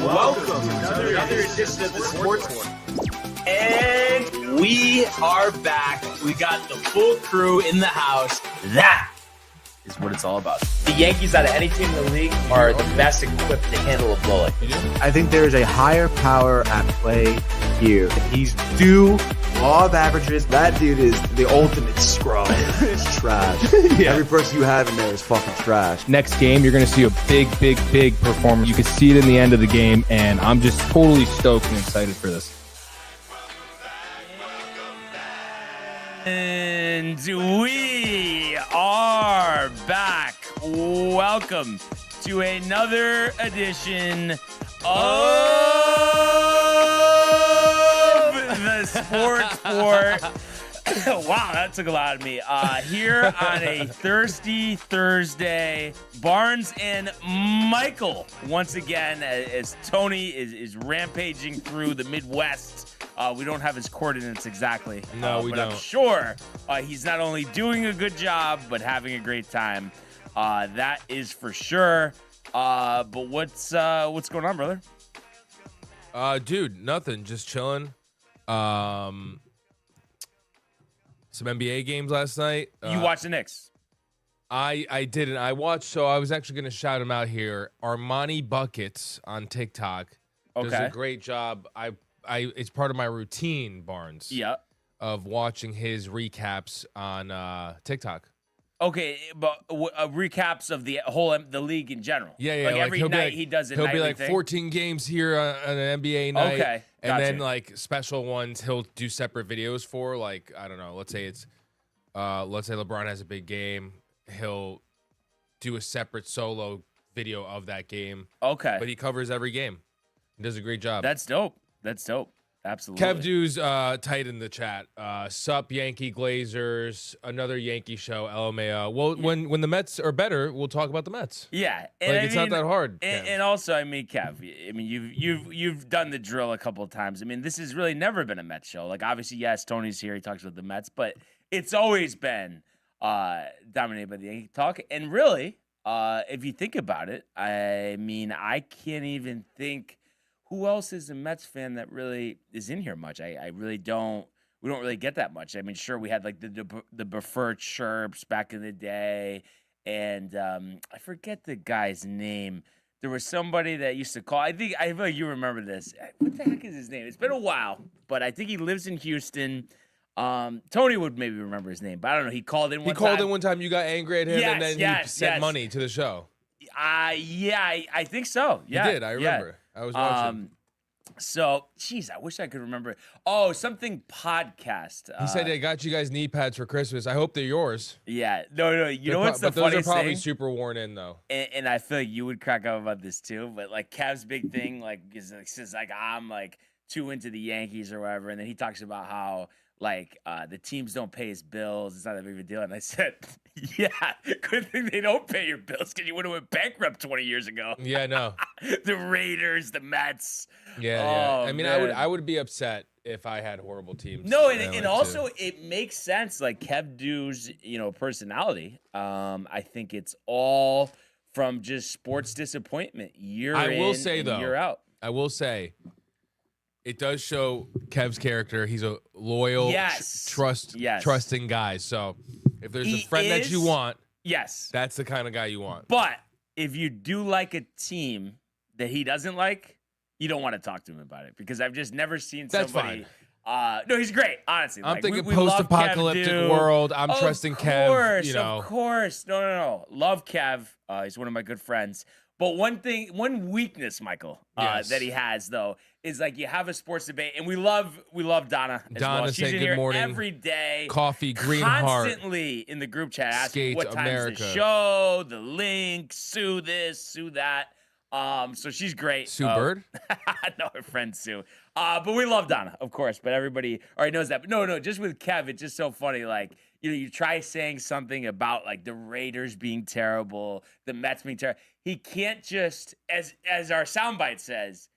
Welcome to another edition of the Sports War. And we are back. We got the full crew in the house. That is what it's all about. The Yankees, out of any team in the league, are the best equipped to handle a blow like we do. I think there is a higher power at play here. He's due law of averages. That dude is the ultimate scrub. It's trash. Yeah. Every person you have in there is fucking trash. Next game, you're going to see a big performance. You can see it in the end of the game, and I'm just totally stoked and excited for this. And we are back. Welcome to another edition of the Sports Report. Wow, that took a lot of me. Here on a thirsty Thursday, Barnes and Michael once again, as Tony is rampaging through the Midwest. We don't have his coordinates exactly. No, we but don't. I'm sure he's not only doing a good job, but having a great time. That is for sure. But what's going on, brother? Dude, nothing. Just chilling. Some NBA games last night. You watched the Knicks? I didn't. I watched. So I was actually going to shout him out here. Armani Buckets on TikTok does a great job. It's part of my routine, Barnes. Yeah. Of watching his recaps on TikTok. Okay, but recaps of the league in general. Yeah. Like every night he does it. He'll be like 14 games here on an NBA night. Okay, and then like special ones he'll do separate videos for. Like I don't know. Let's say LeBron has a big game. He'll do a separate solo video of that game. Okay. But he covers every game. He does a great job. That's dope. Absolutely. Kev Du's tight in the chat. Sup Yankee Glazers, another Yankee show, LMAO. Well, when the Mets are better, we'll talk about the Mets. Yeah, and it's not that hard. And also, I mean, Kev, you've done the drill a couple of times. I mean, this has really never been a Mets show. Like, obviously, yes, Tony's here. He talks about the Mets, but it's always been dominated by the Yankee talk. And really, if you think about it, I mean, I can't even think. Who else is a Mets fan that really is in here much? I really don't. We don't really get that much. I mean, sure, we had like the preferred chirps back in the day, and I forget the guy's name. There was somebody that used to call. I feel like you remember this. What the heck is his name? It's been a while, but I think he lives in Houston. Tony would maybe remember his name, but I don't know. He called in one time. You got angry at him, and then you sent money to the show. Yeah, I think so. Yeah, you did. I remember. Yeah. I was watching. So, geez, I wish I could remember. Oh, something podcast. He said they got you guys knee pads for Christmas. I hope they're yours. Yeah. No. You know what's the funniest thing? Those are probably super worn in, though. And I feel like you would crack up about this, too. But, like, Kev's big thing, like, is like I'm, like, too into the Yankees or whatever. And then he talks about how, like, the teams don't pay his bills. It's not that big of a deal. And I said, yeah, good thing they don't pay your bills because you would have went bankrupt 20 years ago. Yeah, no. The Raiders, the Mets. Yeah. I mean, I would be upset if I had horrible teams. No, and also it makes sense. Like Kev Du's, personality. I think it's all from just sports disappointment year in and year out. I will say, it does show Kev's character. He's a loyal, trusting guy. So if there's a friend that you want, that's the kind of guy you want. But if you do like a team that he doesn't like, you don't want to talk to him about it because I've just never seen somebody. That's fine. No, he's great. Honestly, I'm thinking post-apocalyptic world. I'm trusting Kev. Of course. No. Love Kev. He's one of my good friends. But one weakness, Michael, that he has though, is like you have a sports debate, and we love Donna. Donna, she's in good here morning every day. Coffee, green heart, constantly in the group chat asking what time's America. the show, the link, sue this, sue that. So she's great. Sue Bird? No, her friend Sue. But we love Donna, of course. But everybody already knows that. But no, just with Kev, it's just so funny. Like, you try saying something about like the Raiders being terrible, the Mets being terrible. He can't just, as our soundbite says,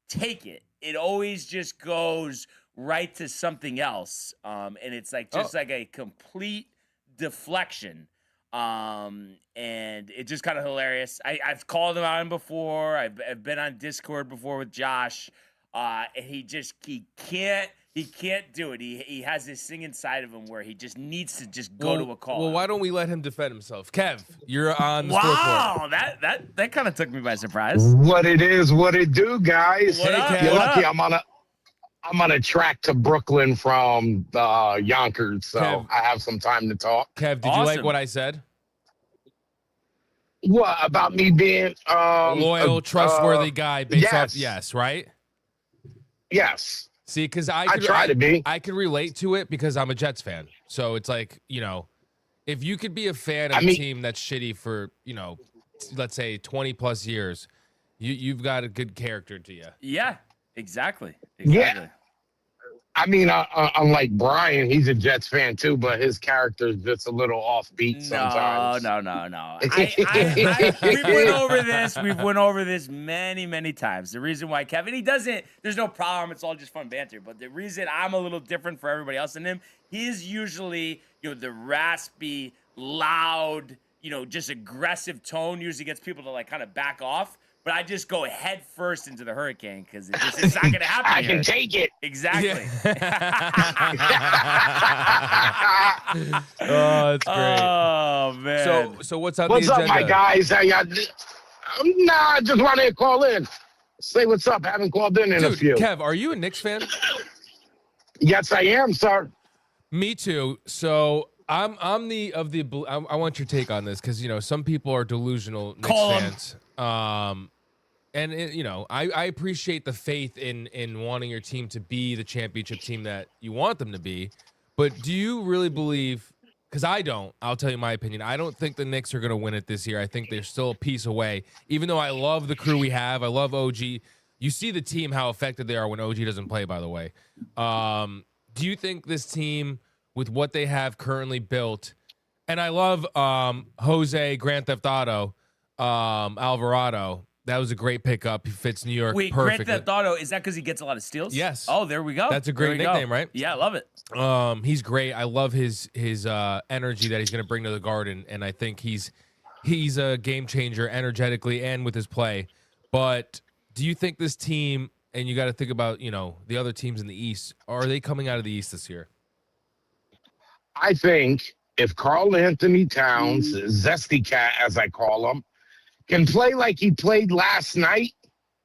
take it. It always just goes right to something else. And it's like just like a complete deflection. And it's just kind of hilarious. I've called him on before. I've been on Discord before with Josh. And he can't do it. He has this thing inside of him where he just needs to just go to a call. Well, why don't we let him defend himself? Kev, you're on the Wow, that kind of took me by surprise. What it is, what it do, guys. What up? You're What lucky up? I'm on a track to Brooklyn from Yonkers, so Kev. I have some time to talk. Kev, did you like Awesome. what I said? What about me being Loyal, trustworthy guy based off, yes. right? Yes. See, because I try to be. I can relate to it because I'm a Jets fan. So it's like, if you could be a fan of a team that's shitty for, let's say 20 plus years, you've got a good character to you. Yeah, exactly. Yeah. I mean, unlike Brian, he's a Jets fan too, but his character's just a little offbeat sometimes. No. We've went over this. We've went over this many times. The reason why Kevin, there's no problem. It's all just fun banter. But the reason I'm a little different for everybody else than him, he's usually, the raspy, loud, just aggressive tone usually gets people to like kind of back off. But I just go head first into the hurricane because it's not going to happen. I can take it. Exactly. Oh, that's great. Oh man. So what's on What's the up, agenda? my guys? How y'all? I just wanted to call in. Say what's up. Haven't called in a Dude, few. Kev, are you a Knicks fan? Yes, I am, sir. Me too. So I want your take on this because some people are delusional Knicks Call 'em. fans. And I appreciate the faith in wanting your team to be the championship team that you want them to be. But do you really believe? Because I don't. I'll tell you my opinion. I don't think the Knicks are going to win it this year. I think they're still a piece away. Even though I love the crew we have, I love OG. You see the team how effective they are when OG doesn't play. By the way, do you think this team with what they have currently built? And I love Jose Grand Theft Auto Alvarado. That was a great pickup. He fits New York perfectly. Grand Theft Auto, is that because he gets a lot of steals? Yes. Oh, there we go. That's a great There we go. nickname, right? Yeah, I love it. He's great. I love his energy that he's going to bring to the Garden, and I think he's a game changer energetically and with his play. But do you think this team, and you got to think about the other teams in the East, are they coming out of the East this year? I think if Karl Anthony Towns, Zesty Cat as I call him, can play like he played last night,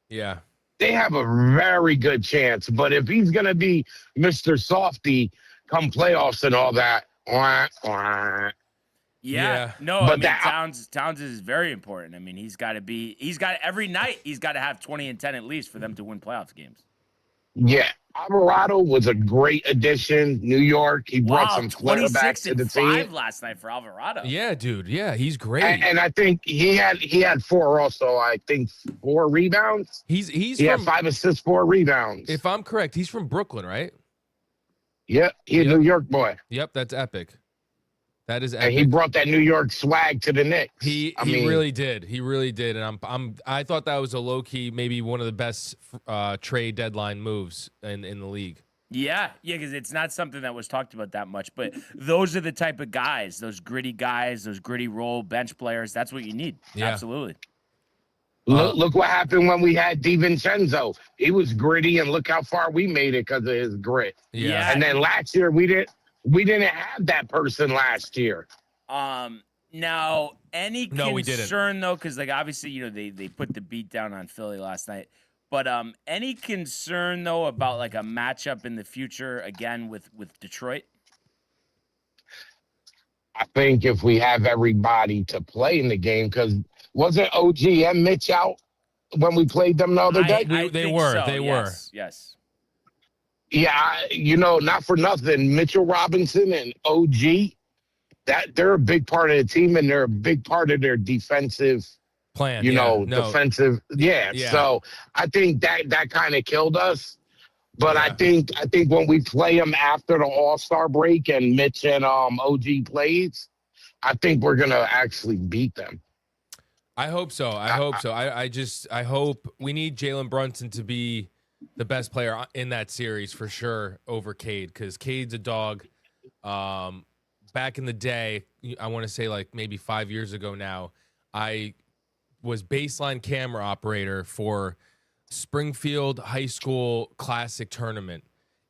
Yeah. they have a very good chance. But if he's going to be Mr. Softy come playoffs and all that, Yeah. No, But Towns is very important. I mean, every night he's got to have 20 and 10 at least for them to win playoffs games. yeah. Alvarado was a great addition. New York, he brought some 26 quarterbacks to and the 5 team. last night for Alvarado. Yeah, dude. Yeah, he's great. And I think he had 4 also. I think 4 rebounds. He's He had from, 5 assists, 4 rebounds. if I'm correct, he's from Brooklyn, right? Yep, he's a New York boy. Yep, that's epic. That is epic. And he brought that New York swag to the Knicks. He really did. He really did. And I thought that was a low key, maybe one of the best trade deadline moves in the league. Yeah, because it's not something that was talked about that much. But those are the type of guys, those gritty role bench players. That's what you need. Yeah. Absolutely. Look what happened when we had DiVincenzo. He was gritty, and look how far we made it because of his grit. Yeah. And then last year we didn't have that person last year. Now, any No, we didn't. concern though, because like obviously they put the beat down on Philly last night. But any concern though about like a matchup in the future again with Detroit? I think if we have everybody to play in the game, because wasn't OG and Mitch out when we played them the other day? I They think were. so, They were. Yes. Yeah, not for nothing. Mitchell Robinson and OG, that they're a big part of the team, and they're a big part of their defensive, Plan. defensive. Yeah. Yeah. So I think that kind of killed us. But I think when we play them after the All-Star break and Mitch and OG plays, I think we're gonna actually beat them. I hope so. I hope we need Jalen Brunson to be the best player in that series for sure over Cade, because Cade's a dog. back in the day, I want to say like maybe 5 years ago now, I was baseline camera operator for Springfield High School Classic Tournament.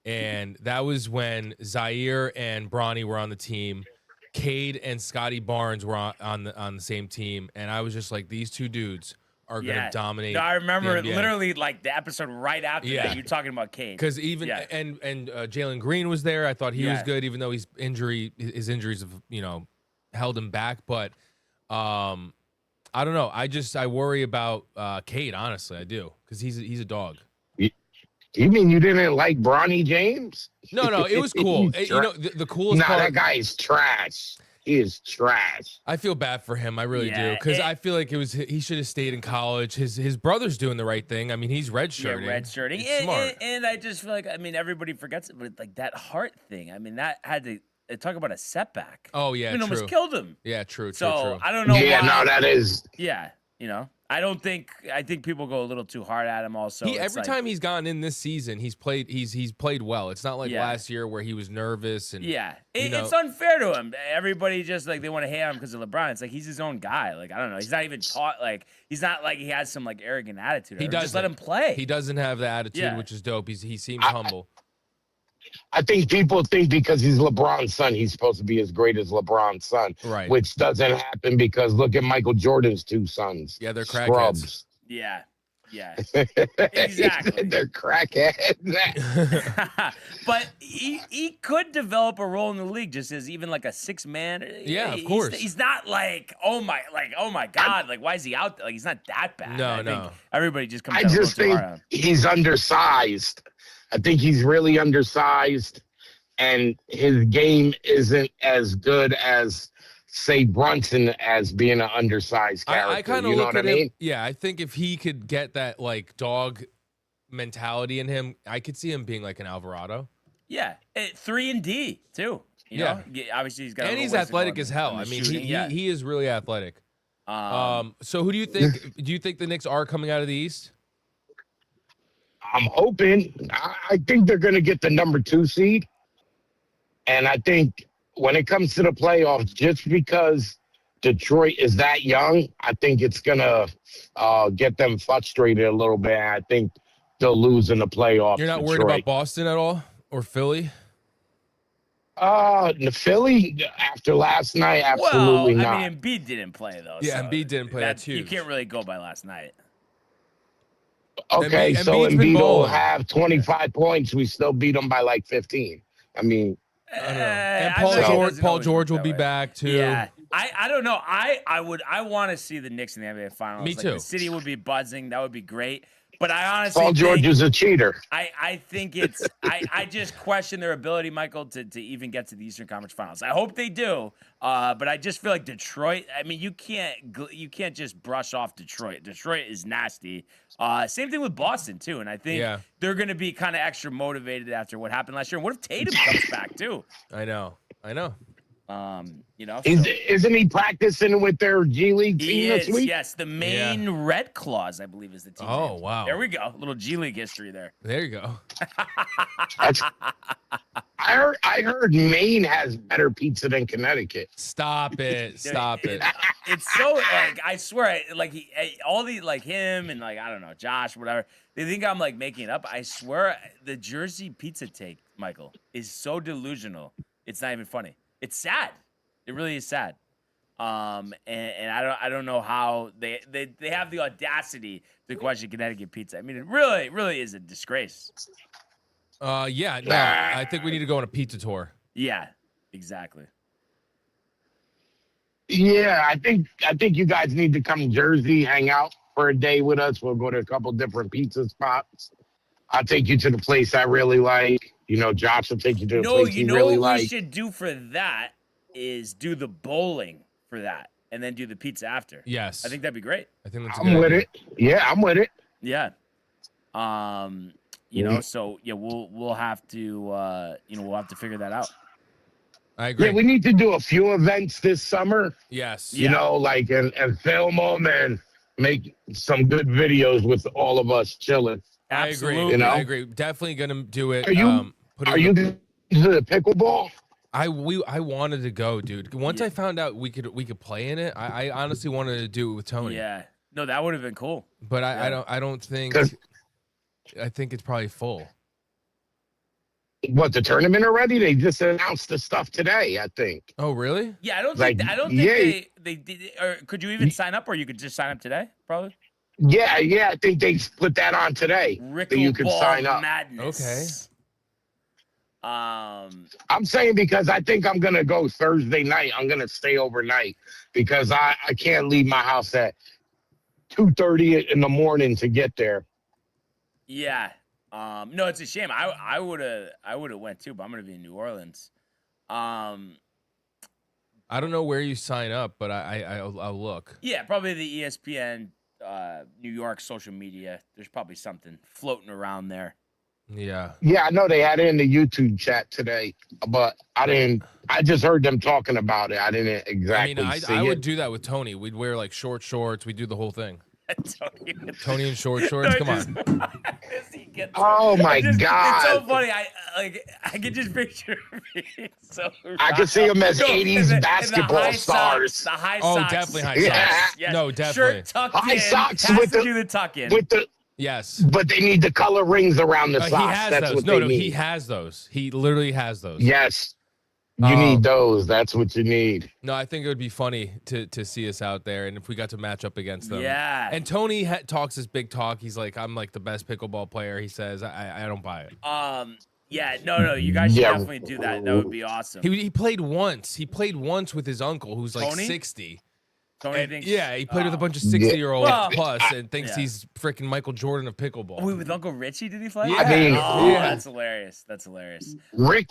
And that was when Zaire and Bronny were on the team. Cade and Scotty Barnes were on the same team. And I was just like, these two dudes are going to dominate. No, I remember the NBA. literally like the episode right after that. You're talking about Cade. Because even and Jalen Green was there. I thought he was good, even though his injuries have held him back. But I don't know. I worry about Cade. Honestly, I do, because he's a dog. You mean you didn't like Bronny James? No, it was cool. The coolest part. That guy is trash. He is trash. I feel bad for him. I really do, because I feel like he should have stayed in college. His brother's doing the right thing. I mean, he's redshirting. Yeah, redshirting. He's smart. And I just feel like, I mean, everybody forgets it, but like that heart thing. I mean, that had to talk about a setback. Oh yeah, I mean, true. Almost killed him. Yeah, true. So I don't know. Yeah, why. no, that is. Yeah, I think people go a little too hard at him. Also, every time he's gone in this season, he's played well. It's not like last year where he was nervous and it's unfair to him. Everybody just like they want to hate him because of LeBron. It's like he's his own guy. Like I don't know, he's not even taught. Like he's not like he has some like arrogant attitude. He does just let him play. He doesn't have the attitude, which is dope. He seems humble. I think people think because he's LeBron's son, he's supposed to be as great as LeBron's son. Right. Which doesn't happen because look at Michael Jordan's two sons. Yeah, they're crackheads. Scrubs. Yeah. Exactly. They're crackheads. But he could develop a role in the league just as even like a 6-man. Yeah, of course. He's not like oh my God, like why is he out there? Like he's not that bad. I think everybody just comes. I just think he's undersized. I think he's really undersized, and his game isn't as good as, say, Brunson as being an undersized character. I kind of you know look what at I mean? him. Yeah, I think if he could get that like dog mentality in him, I could see him being like an Alvarado. Yeah, 3 and D too. You know? Obviously he's got. And he's athletic as hell. I mean, he is really athletic. So who do you think? Do you think the Knicks are coming out of the East? I'm hoping. I think they're going to get the number 2 seed. And I think when it comes to the playoffs, just because Detroit is that young, I think it's going to get them frustrated a little bit. I think they'll lose in the playoffs. You're not worried about Boston at all or Philly? The Philly, after last night, absolutely not. I mean, Embiid didn't play, though. Yeah, so Embiid didn't play. That's huge. You can't really go by last night. Okay, so Embiid will have 25 points. We still beat them by like 15. I mean, I don't know. And Paul George will be back too. Yeah, I don't know. I want to see the Knicks in the NBA Finals. Me too. The city would be buzzing. That would be great. But I honestly Paul George is a cheater. I think it's I just question their ability, Michael, to even get to the Eastern Conference Finals. I hope they do, but I just feel like Detroit. I mean, you can't just brush off Detroit. Detroit is nasty. Same thing with Boston too, and I think they're going to be kind of extra motivated after what happened last year. And what if Tatum comes back too? I know. Isn't he practicing with their G League team this week? Yes, the Maine Red Claws, I believe, is the team. Oh, name. wow. There we go. A little G League history there. There you go. I heard Maine has better pizza than Connecticut. Stop it. Stop it. It's so, like, I swear, like, all the, like, him and, like, I don't know, Josh, whatever, they think I'm, like, making it up. I swear the Jersey pizza take, Michael, is so delusional. It's not even funny. It's sad. It really is sad. And I don't know how they have the audacity to question Connecticut pizza. I mean, it really is a disgrace. I think we need to go on a pizza tour. Yeah, exactly. Yeah, I think you guys need to come to Jersey, hang out for a day with us. We'll go to a couple different pizza spots. I'll take you to the place I really like. You know, Josh will take you to the place you really like. What we should do for that is do the bowling for that and then do the pizza after. Yes. I think that'd be great. I think that's I'm with it. Yeah, I'm with it. Yeah. You know, so yeah, we'll have to we'll have to figure that out. I agree. Yeah, we need to do a few events this summer. Yes. You know, like and film them and make some good videos with all of us chilling. I agree. You know? I agree. Definitely gonna do it. Are you into the pickleball? I wanted to go, dude. Once I found out we could play in it, I honestly wanted to do it with Tony. Yeah. No, that would have been cool. But I don't think. I think it's probably full. What, the tournament already? They just announced the stuff today, I think. Oh, really? Yeah, I don't Like, think they did. Or could you even sign up, or you could just sign up today? Probably. Yeah, I think they put that on today. That you can sign up. Madness. Okay. I'm saying because I think I'm gonna go Thursday night. I'm gonna stay overnight because I can't leave my house at 2:30 in the morning to get there. Yeah. No, it's a shame. I would have went too, but I'm gonna be in New Orleans. I don't know where you sign up, but I'll look. Yeah, probably the ESPN New York social media. There's probably something floating around there. Yeah. Yeah, I know they had it in the YouTube chat today, but I just heard them talking about it. I didn't exactly see I it. would do that with Tony. We'd wear like short shorts. We'd do the whole thing. Tony in short shorts. Come on. Oh my God! It's so funny. I can just picture me. So I can see him as 80s basketball stars. The high socks. Definitely high Yeah. socks. Yes. No, definitely. Shirt tucked High in. socks Has with to the- do the tuck in. With the Yes. but they need the color rings around the He socks. has That's those. what No, they need. he has those. He literally has those. Yes, you need those. That's what you need. No, I think it would be funny to see us out there, and if we got to match up against them. Yeah. And Tony talks this big talk. He's like, I'm like the best pickleball player. He says, I don't buy it. Yeah, no, you guys should Yeah. definitely do that. That would be awesome. He played once. He played once with his uncle, who's like Tony? 60. Tony thinks. Yeah, he played with a bunch of 60-year-olds Well, plus and thinks yeah. he's freaking Michael Jordan of pickleball. Oh, wait, with Uncle Richie, did he play? Yeah. I mean, That's hilarious. That's hilarious. Rick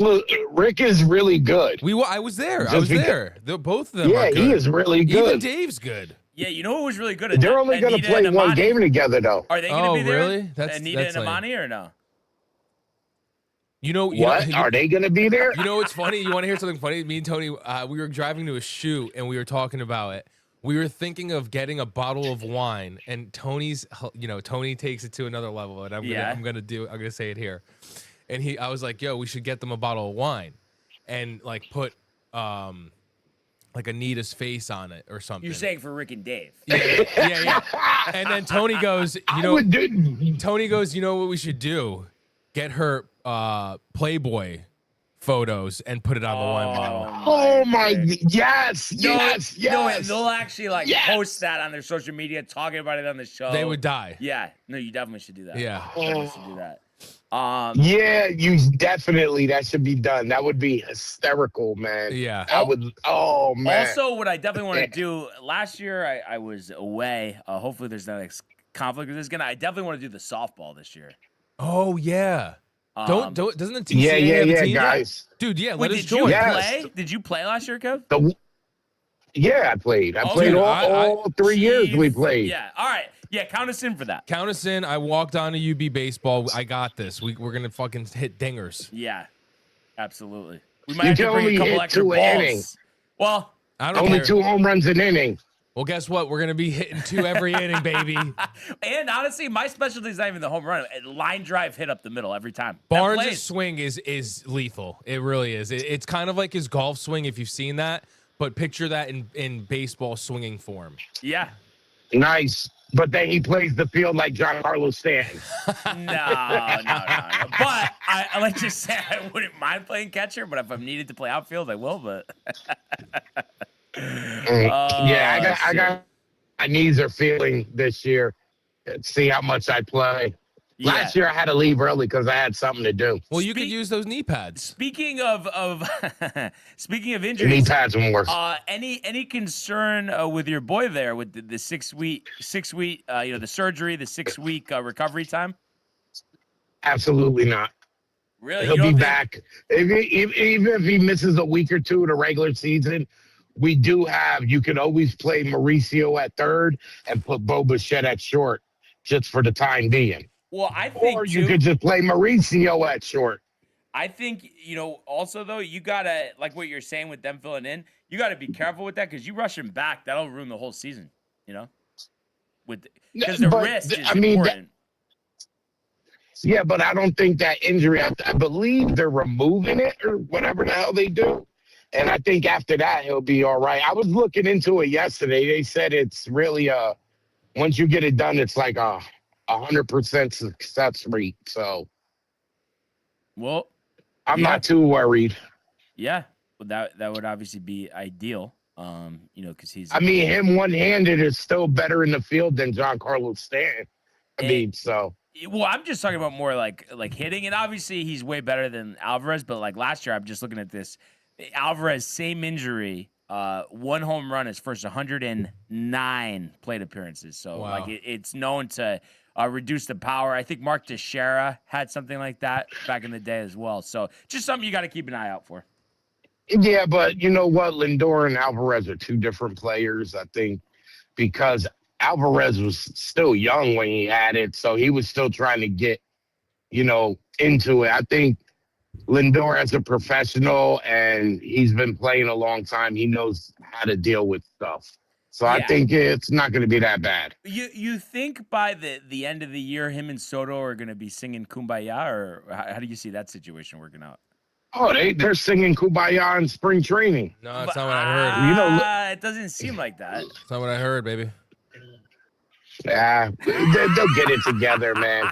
is really good. I was there. Just because- there. Both of them Yeah, are good. he is really Even good. Dave's good. Yeah, you know what was really good? They're only going to Anita play and one Amani. game together, though. Are they going to Oh, be there? really? That's Anita and lame. Amani or no? You know What? Are they going to be there? You know what's funny? You want to hear something funny? Me and Tony, we were driving to a shoot and we were talking about it. We were thinking of getting a bottle of wine, and Tony takes it to another level, and I'm gonna say it here. And I was like, yo, we should get them a bottle of wine, and like put like Anita's face on it or something. You're saying for Rick and Dave. Yeah. And then Tony goes, Tony goes, you know what we should do? Get her Playboy photos and put it on the wine bottle. Oh my! Yes. No, Yes. they'll actually post that on their social media, talking about it on the show. They would die. Yeah, no, you definitely should do that. Yeah. You definitely should do that. Yeah, that should be done. That would be hysterical, man. Yeah. I would. Oh man. Also, what I definitely want to do, last year I was away. Hopefully there's not a conflict with this again. I definitely want to do the softball this year. Oh yeah. Doesn't the TCA yeah, have a team yet? guys. Dude, yeah, Wait, let us did you join. Yes. play? Did you play last year, Kev? I played. I Okay. played Dude, all 3 years we played. Yeah. All right. Yeah, count us in for that. Count us in. I walked on to UB baseball. I got this. We're gonna fucking hit dingers. Yeah. Absolutely. We might You have to can bring a only couple hit extra 2 balls. innings. Well, I don't Only care. 2 home runs an inning. Well, guess what? We're gonna be hitting 2 every inning, baby. and honestly, my specialty is not even the home run. A line drive hit up the middle every time. That Barnes' plays. swing is lethal. It really is. It's kind of like his golf swing if you've seen that, but picture that in baseball swinging form. Yeah. Nice. But then he plays the field like John Carlos Stanton. No. But let's just say I wouldn't mind playing catcher, but if I'm needed to play outfield, I will. But I got my knees are feeling this year. See how much I play. Last year I had to leave early because I had something to do. Well, you could use those knee pads. Speaking of speaking of Knee injuries, pads won't work. any concern with your boy there with the 6 week the surgery, the 6 week recovery time? Absolutely not. Really, He'll be back. Even if he misses a week or 2 of the regular season, we do have. You can always play Mauricio at third and put Bo Bichette at short, just for the time being. Well, I think Or you could just play Mauricio at short. I think, also, though, you got to, like what you're saying with them filling in, you got to be careful with that because you rush him back, that'll ruin the whole season, Because the But, wrist is Yeah, important. but I don't think that injury, I believe they're removing it or whatever the hell they do. And I think after that, he'll be all right. I was looking into it yesterday. They said it's really once you get it done, it's like a 100% success rate. So, Well, I'm not too worried. Yeah, well, that would obviously be ideal. Because he's. I mean, him one-handed is still better in the field than Giancarlo Stanton. So. Well, I'm just talking about more like hitting, and obviously he's way better than Alvarez. But like last year, I'm just looking at this. Alvarez, same injury, 1 home run his first 109 plate appearances. So Wow. it's known to reduce the power. I think Mark Teixeira had something like that back in the day as well. So just something you got to keep an eye out for. Yeah, but you know what? Lindor and Alvarez are 2 different players, I think, because Alvarez was still young when he had it, so he was still trying to get, into it. I think Lindor, as a professional, and he's been playing a long time, he knows how to deal with stuff. So I think it's not going to be that bad. You think by the end of the year, him and Soto are going to be singing Kumbaya, or how do you see that situation working out? Oh, they're singing Kumbaya in spring training. No, that's not what I heard. It doesn't seem like that. That's not what I heard, baby. Yeah, they'll get it together, man.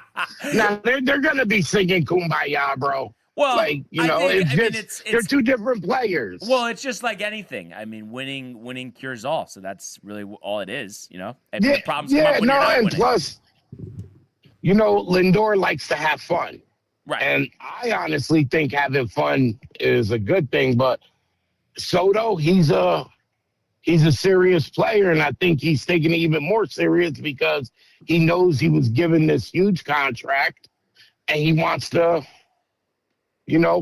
Now they're gonna be singing Kumbaya, bro. Well, they're 2 different players. Well, it's just like anything. I mean, winning cures all. So that's really all it is, And the problems come up when you're not winning. Plus, Lindor likes to have fun. Right. And I honestly think having fun is a good thing. But Soto, he's a serious player, and I think he's taking it even more serious because he knows he was given this huge contract, and he wants to,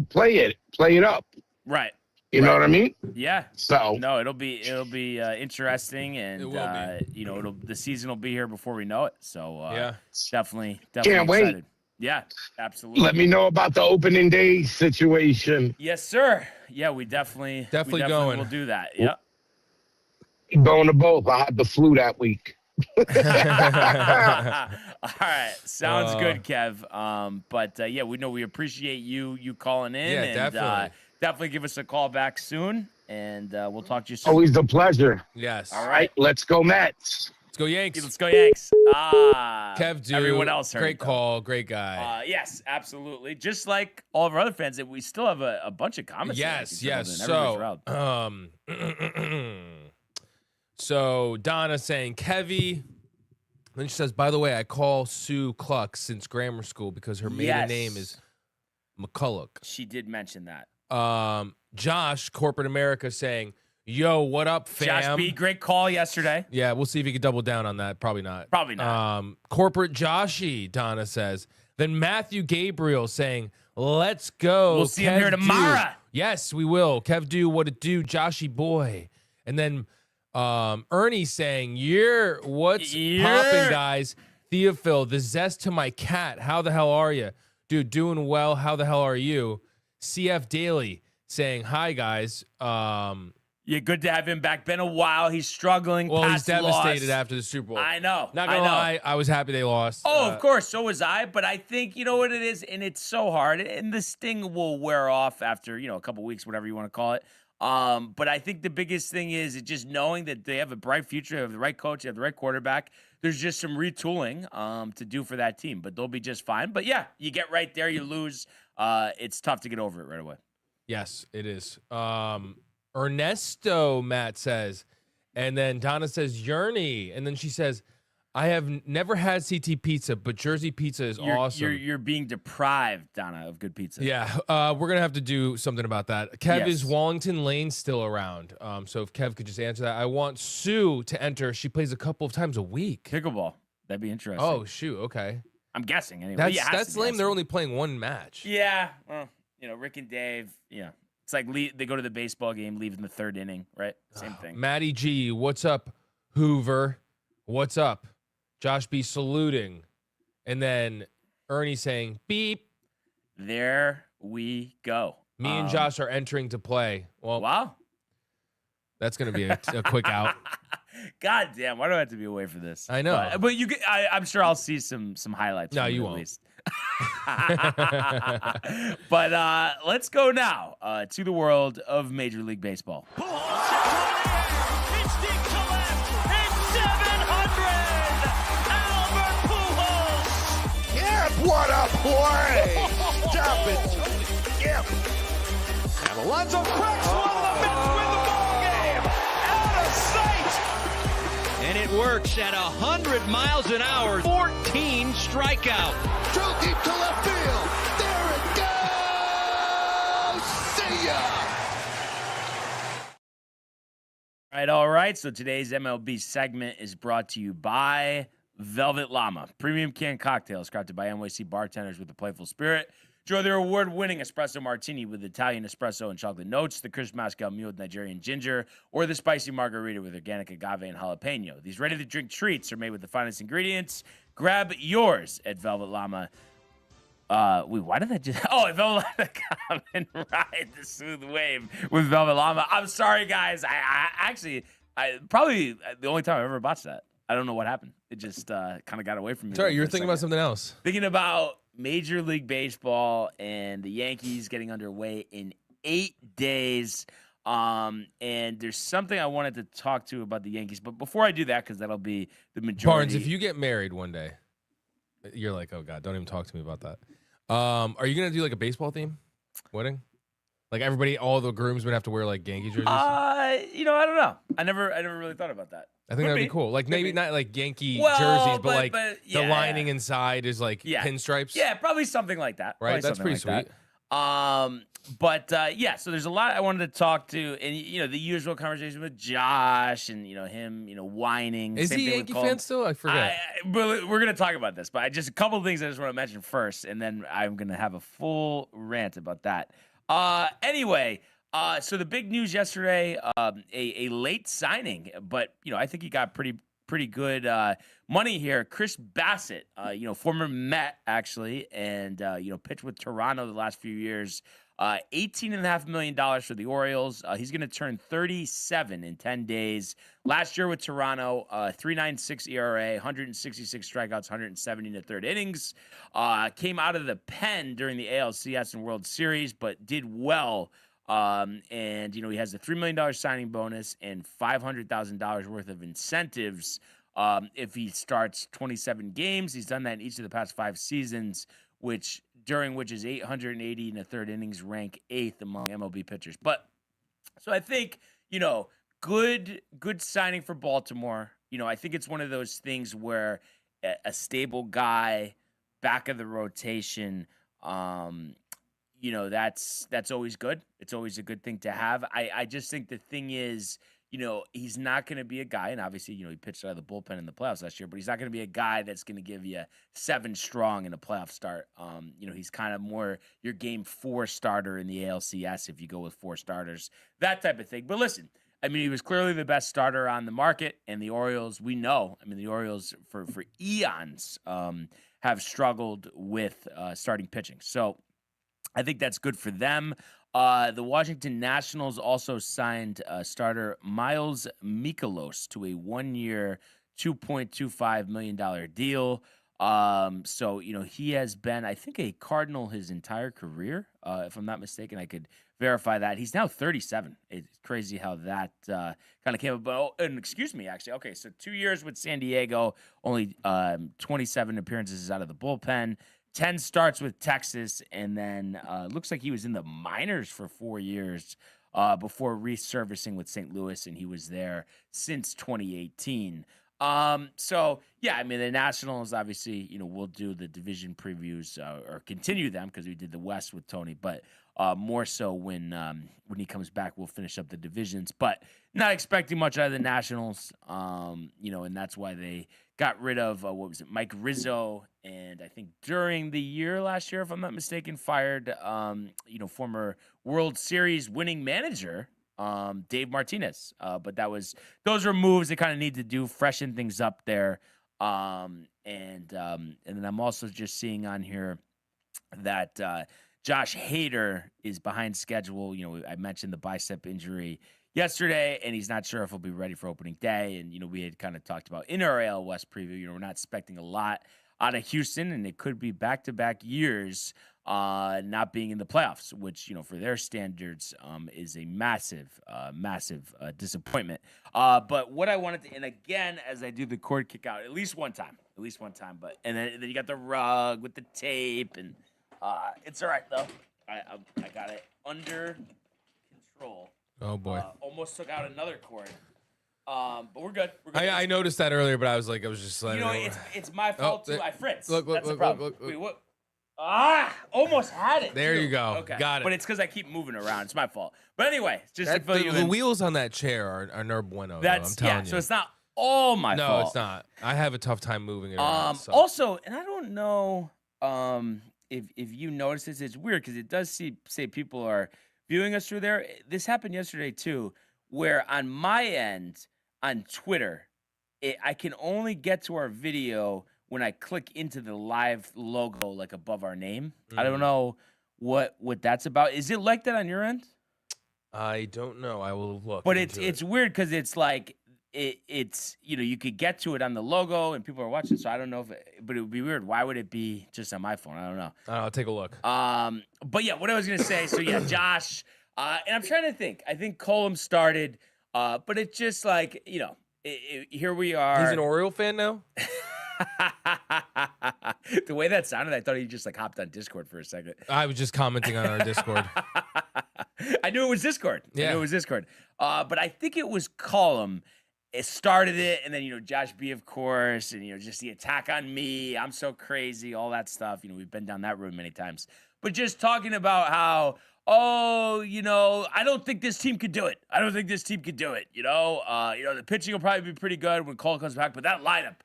play it up. Right. You know what I mean? Yeah. So no, it'll be interesting, and it will be. The season will be here before we know it. So definitely can't wait. excited. Yeah, absolutely. Let me know about the opening day situation. Yes, sir. Yeah, we definitely going. will do that. Yeah. Going to both. I had the flu that week. All right, sounds good, Kev. But we appreciate you calling in. Yeah, and, definitely give us a call back soon, and we'll talk to you soon. Always a pleasure. Yes. All right, let's go Mets. Let's go Yanks. Let's go Yanks. Kev, dude. Everyone else heard great it, call, great guy. Yes, absolutely. Just like all of our other fans, that we still have a bunch of comments. Yes. So, so Donna saying Kevy. Then she says, by the way, I call Sue Cluck since grammar school because her maiden name is McCulloch. She did mention that. Josh, Corporate America, saying, yo, what up, fam? Josh B, great call yesterday. Yeah, we'll see if he can double down on that. Probably not. Probably not. Corporate Joshy, Donna says. Then Matthew Gabriel saying, let's go. We'll see him here tomorrow. Yes, we will. Kev do what it do, Joshy boy. And then Ernie saying, what's popping, guys? Theophil, the zest to my cat. How the hell are you? Dude, doing well. How the hell are you? CF Daily saying, hi, guys. Yeah, good to have him back. Been a while. He's struggling. Well, he's devastated loss. after the Super Bowl. I know. Not gonna lie, I was happy they lost. Oh, of course. So was I. But I think, you know what it is? And it's so hard. And the sting will wear off after, a couple weeks, whatever you want to call it. But I think the biggest thing is just knowing that they have a bright future, they have the right coach, they have the right quarterback. There's just some retooling to do for that team, but they'll be just fine. But yeah, you get right there, you lose. It's tough to get over it right away. Yes, it is. Ernesto, Matt says, and then Donna says Yearney, and then she says, I have never had CT pizza, but Jersey pizza is awesome. You're being deprived, Donna, of good pizza. Yeah, we're gonna have to do something about that. Kev, is Wallington Lane still around? So if Kev could just answer that. I want Sue to enter. She plays a couple of times a week. Pickleball. That'd be interesting. Oh shoot, okay. I'm guessing anyway. That's lame. They're only playing one match. Yeah, well, Rick and Dave. Yeah, it's like they go to the baseball game, leave in the third inning, right? Same thing. Matty G, what's up, Hoover? What's up? Josh B saluting. And then Ernie saying, beep. There we go. Me and Josh are entering to play. Well, wow. That's going to be a quick out. God damn, why do I have to be away for this? I know. But you, I'm sure I'll see some highlights. No, from it you at won't. least. But let's go now to the world of Major League Baseball. It's deep to left. It's 700. Albert Pujols. Yep, what a play! Stop it, Tony. Yep. And Alonso cracks one. The Mets win the ball game. Out of sight. And it works at 100 miles an hour. 14 strikeout. Drove deep to left field. There it goes. See ya. All right. So today's MLB segment is brought to you by Velvet Llama, premium canned cocktails crafted by NYC bartenders with a playful spirit. Enjoy their award-winning espresso martini with Italian espresso and chocolate notes, the crisp Moscow Mule with Nigerian ginger, or the spicy margarita with organic agave and jalapeno. These ready-to-drink treats are made with the finest ingredients. Grab yours at Velvet Llama. Why did I just... Oh, at velvetllama.com and ride the smooth wave with Velvet Llama. I'm sorry, guys. I actually probably the only time I ever watched that. I don't know what happened. It just kind of got away from me. Sorry, you were thinking about something else. Thinking about Major League Baseball and the Yankees getting underway in 8 days. And there's something I wanted to talk to about the Yankees. But before I do that, because that'll be the majority. Barnes, if you get married one day, you're like, oh God, don't even talk to me about that. Are you gonna do like a baseball theme wedding? Like everybody, all the groomsmen have to wear like Yankee jerseys. I don't know. I never really thought about that. I think that'd be cool. Like maybe not like Yankee jerseys, but the lining inside is like pinstripes. Yeah, probably something like that. Right, that's pretty sweet. So there's a lot I wanted to talk to, and the usual conversation with Josh, and him, whining. Is he a Yankee fan still? I forget. We're gonna talk about this, but just a couple of things I just want to mention first, and then I'm gonna have a full rant about that. Anyway, so the big news yesterday, a late signing, but I think he got pretty good money here. Chris Bassett, former Met actually, and pitched with Toronto the last few years. $18.5 million for the Orioles. He's going to turn 37 in 10 days. Last year with Toronto, 3.96 ERA, 166 strikeouts, 170 in the third innings. Came out of the pen during the ALCS and World Series, but did well. And he has a $3 million signing bonus and $500,000 worth of incentives if he starts 27 games. He's done that in each of the past 5 seasons, during which is 880 in the third innings, rank 8th among MLB pitchers. But so I think, good signing for Baltimore. I think it's one of those things where a stable guy, back of the rotation, that's always good. It's always a good thing to have. I just think the thing is, he's not going to be a guy, and obviously, he pitched out of the bullpen in the playoffs last year, but he's not going to be a guy that's going to give you 7 strong in a playoff start. He's kind of more your game 4 starter in the ALCS if you go with 4 starters, that type of thing. But listen, he was clearly the best starter on the market, and the Orioles, we know, the Orioles for eons have struggled with starting pitching. So I think that's good for them. The Washington Nationals also signed starter Miles Mikolas to a 1-year, $2.25 million deal. So he has been, I think, a Cardinal his entire career, if I'm not mistaken. I could verify that. He's now 37. It's crazy how that kind of came about. And excuse me, actually. Okay, so 2 years with San Diego, only 27 appearances out of the bullpen. 10 starts with Texas, and then looks like he was in the minors for 4 years before resurfacing with St. Louis, and he was there since 2018. The Nationals, obviously, we'll do the division previews or continue them because we did the West with Tony, but more so when he comes back, we'll finish up the divisions. But not expecting much out of the Nationals, and that's why they got rid of, Mike Rizzo, and I think during the year last year, if I'm not mistaken, fired, former World Series winning manager, Dave Martinez. But those were moves they kind of need to do, freshen things up there. And then I'm also just seeing on here that Josh Hader is behind schedule. I mentioned the bicep injury yesterday, and he's not sure if he'll be ready for opening day. And, we had kind of talked about in our AL West preview, we're not expecting a lot out of Houston, and it could be back-to-back years not being in the playoffs, which, for their standards is a massive disappointment. But what I wanted to, and again, as I do the cord kick out, at least one time, but, and then you got the rug with the tape, and it's all right, though. I got it under control. Oh, boy. Almost took out another cord. But we're good. I noticed that earlier, but I was just like, it's my fault too. I fritzed. Look, That's the look, problem. look. Wait, what? Almost had it. There too. you go. Okay. Got it. But it's because I keep moving around. It's my fault. But anyway, just to fill you the in. wheels on that chair are no bueno. Though, I'm telling you. So it's not all my fault. No, it's not. I have a tough time moving it around. So. Also, and I don't know if you notice this, it's weird because it does say people are viewing us through there. This happened yesterday too, where on my end on Twitter, I can only get to our video when I click into the live logo like above our name. I don't know what that's about. Is it like that on your end? I don't know. I will look. But it's weird because it's like it's you could get to it on the logo and people are watching. So I don't know but it would be weird. Why would it be just on my phone? I don't know. I'll take a look. But yeah, what I was gonna say. So yeah, Josh. And I'm trying to think. I think Colum started. But it's just like here we are. He's an Oriole fan now. The way that sounded, I thought he just like hopped on Discord for a second. I was just commenting on our Discord. I knew it was Discord. Yeah. I knew it was Discord. But I think it was Colum. It started it, and then Josh B, of course, and just the attack on me. I'm so crazy, all that stuff. We've been down that road many times. But just talking about how, I don't think this team could do it. The pitching will probably be pretty good when Cole comes back, but that lineup.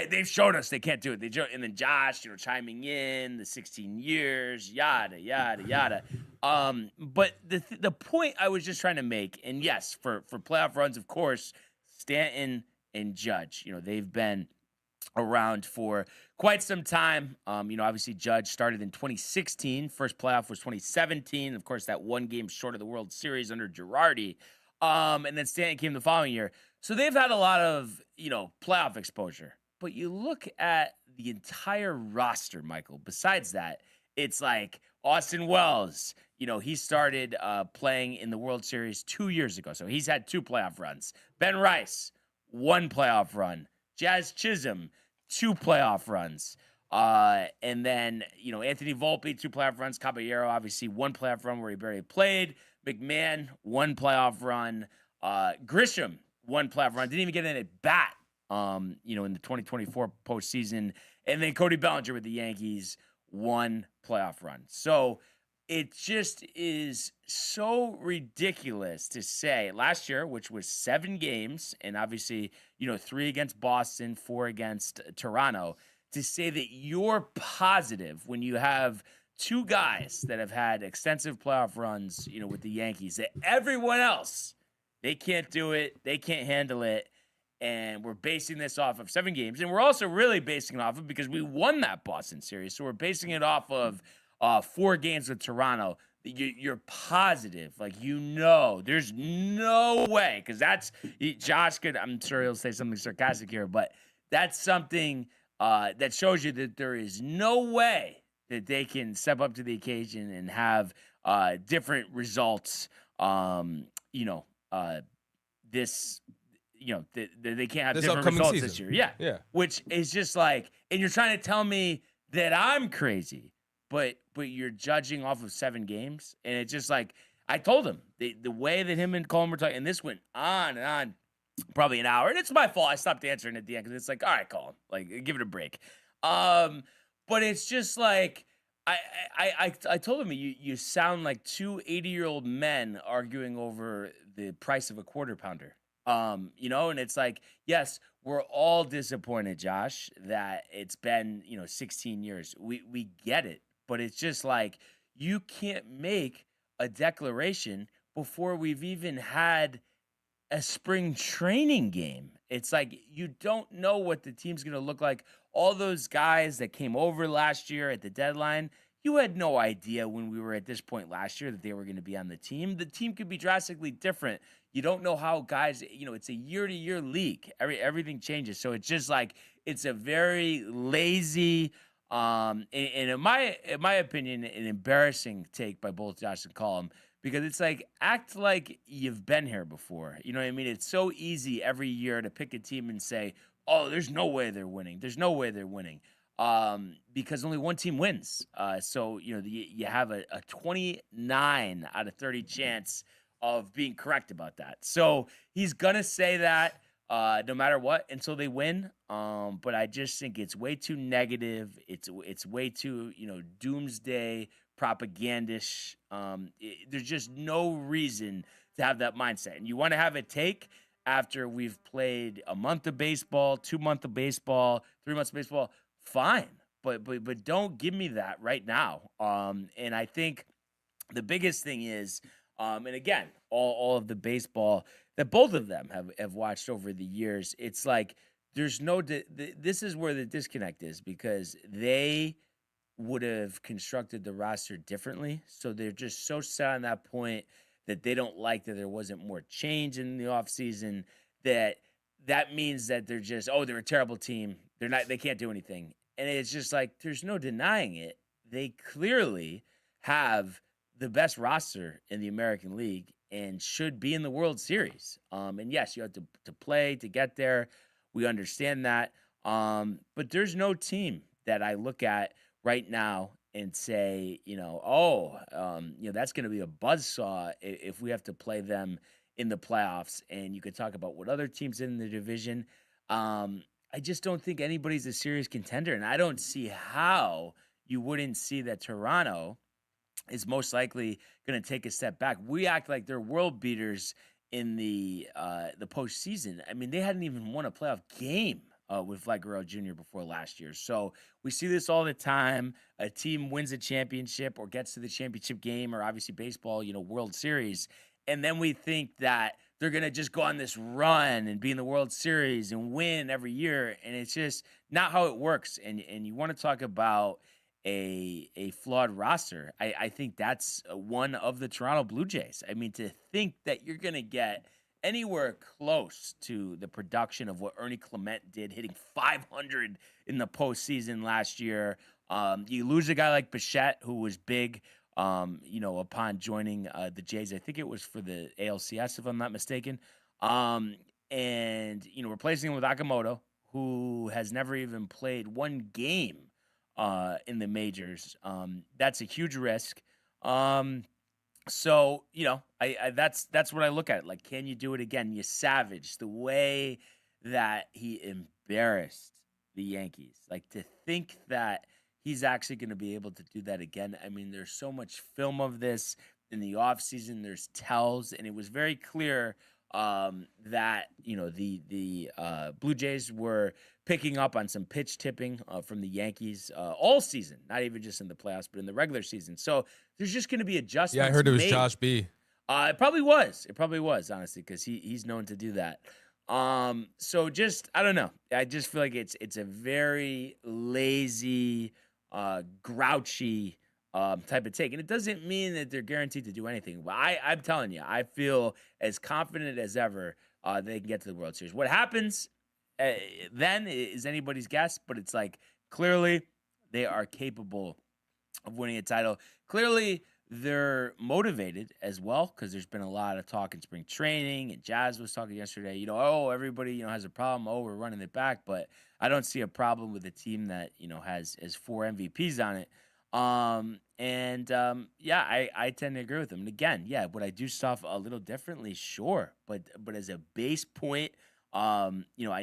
They've shown us they can't do it. And then Josh, chiming in the 16 years, yada yada yada. But the point I was just trying to make, and yes, for playoff runs, of course, Stanton and Judge, they've been around for quite some time. Obviously Judge started in 2016. First playoff was 2017. Of course, that one game short of the World Series under Girardi. And then Stanton came the following year. So they've had a lot of, playoff exposure. But you look at the entire roster, Michael, besides that, it's like Austin Wells, he started playing in the World Series 2 years ago. So he's had 2 playoff runs. Ben Rice, 1 playoff run. Jazz Chisholm, 2 playoff runs. And then, Anthony Volpe, 2 playoff runs. Caballero, obviously, 1 playoff run where he barely played. McMahon, 1 playoff run. Grisham, 1 playoff run. Didn't even get in at bat. In the 2024 postseason. And then Cody Bellinger with the Yankees, 1 playoff run. So it just is so ridiculous to say last year, which was 7 games, and obviously, 3 against Boston, 4 against Toronto, to say that you're positive when you have 2 guys that have had extensive playoff runs, with the Yankees, that everyone else, they can't do it, they can't handle it. And we're basing this off of 7 games. And we're also really basing it off of because we won that Boston series. So we're basing it off of 4 games with Toronto. You're positive. There's no way. Because that's, Josh could, I'm sure he'll say something sarcastic here, but that's something that shows you that there is no way that they can step up to the occasion and have different results. They can't have this different upcoming results season. this year. Yeah. Which is just like, and you're trying to tell me that I'm crazy, but you're judging off of 7 games. And it's just like, I told him the way that him and Colin were talking, and this went on and on, probably an hour. And it's my fault. I stopped answering at the end because it's like, all right, Colin, give it a break. But it's just like, I told him, you sound like 2 80-year-old men arguing over the price of a quarter pounder. And it's like, yes, we're all disappointed, Josh, that it's been, 16 years. We get it, but it's just like, you can't make a declaration before we've even had a spring training game. It's like, you don't know what the team's going to look like. All those guys that came over last year at the deadline, you had no idea when we were at this point last year that they were going to be on the team. The team could be drastically different. You don't know how guys, it's a year-to-year league. Everything changes. So it's just like it's a very lazy, and in my opinion, an embarrassing take by both Josh and Colin, because it's like, act like you've been here before. You know what I mean? It's so easy every year to pick a team and say, oh, there's no way they're winning. There's no way they're winning. Because only one team wins. So, you have a 29 out of 30 chance of being correct about that. So he's going to say that no matter what until they win. But I just think it's way too negative. It's way too, doomsday propagandish. There's just no reason to have that mindset. And you want to have a take after we've played a month of baseball, 2 months of baseball, 3 months of baseball. Fine, but don't give me that right now. And I think the biggest thing is, and again, all of the baseball that both of them have watched over the years, it's like there's no. This is where the disconnect is, because they would have constructed the roster differently. So they're just so set on that point that they don't like that there wasn't more change in the offseason, that means that they're just, they're a terrible team. They can't do anything. And it's just like, there's no denying it. They clearly have the best roster in the American League and should be in the World Series. And yes, you have to play to get there. We understand that. But there's no team that I look at right now and say, that's going to be a buzzsaw if we have to play them in the playoffs. And you could talk about what other teams in the division. I just don't think anybody's a serious contender, and I don't see how you wouldn't see that Toronto is most likely going to take a step back. We act like they're world beaters in the postseason. I mean, they hadn't even won a playoff game with Vlad Guerrero Jr. before last year. So we see this all the time. A team wins a championship or gets to the championship game, or obviously baseball, World Series, and then we think that they're going to just go on this run and be in the World Series and win every year. And it's just not how it works. And you want to talk about a flawed roster. I think that's one of the Toronto Blue Jays. I mean, to think that you're going to get anywhere close to the production of what Ernie Clement did, hitting 500 in the postseason last year. You lose a guy like Bichette, who was big, upon joining the Jays. I think it was for the ALCS, if I'm not mistaken. And replacing him with Okamoto, who has never even played one game in the majors. That's a huge risk. So, that's what I look at. Like, can you do it again? You savage the way that he embarrassed the Yankees. Like, to think that he's actually going to be able to do that again. I mean, there's so much film of this in the offseason. There's tells, and it was very clear that, the Blue Jays were picking up on some pitch tipping from the Yankees all season, not even just in the playoffs, but in the regular season. So there's just going to be adjustments. Yeah, I heard it was made. Josh B. It probably was. It probably was, honestly, because he's known to do that. So just, I don't know. I just feel like it's a very lazy, grouchy type of take. And it doesn't mean that they're guaranteed to do anything. But I'm telling you, I feel as confident as ever they can get to the World Series. What happens then is anybody's guess, but it's like clearly they are capable of winning a title. Clearly they're motivated as well, because there's been a lot of talk in spring training, and Jazz was talking yesterday, everybody, has a problem. We're running it back, but I don't see a problem with a team that, has 4 MVPs on it. I tend to agree with them. And again, would I do stuff a little differently? Sure. But as a base point, I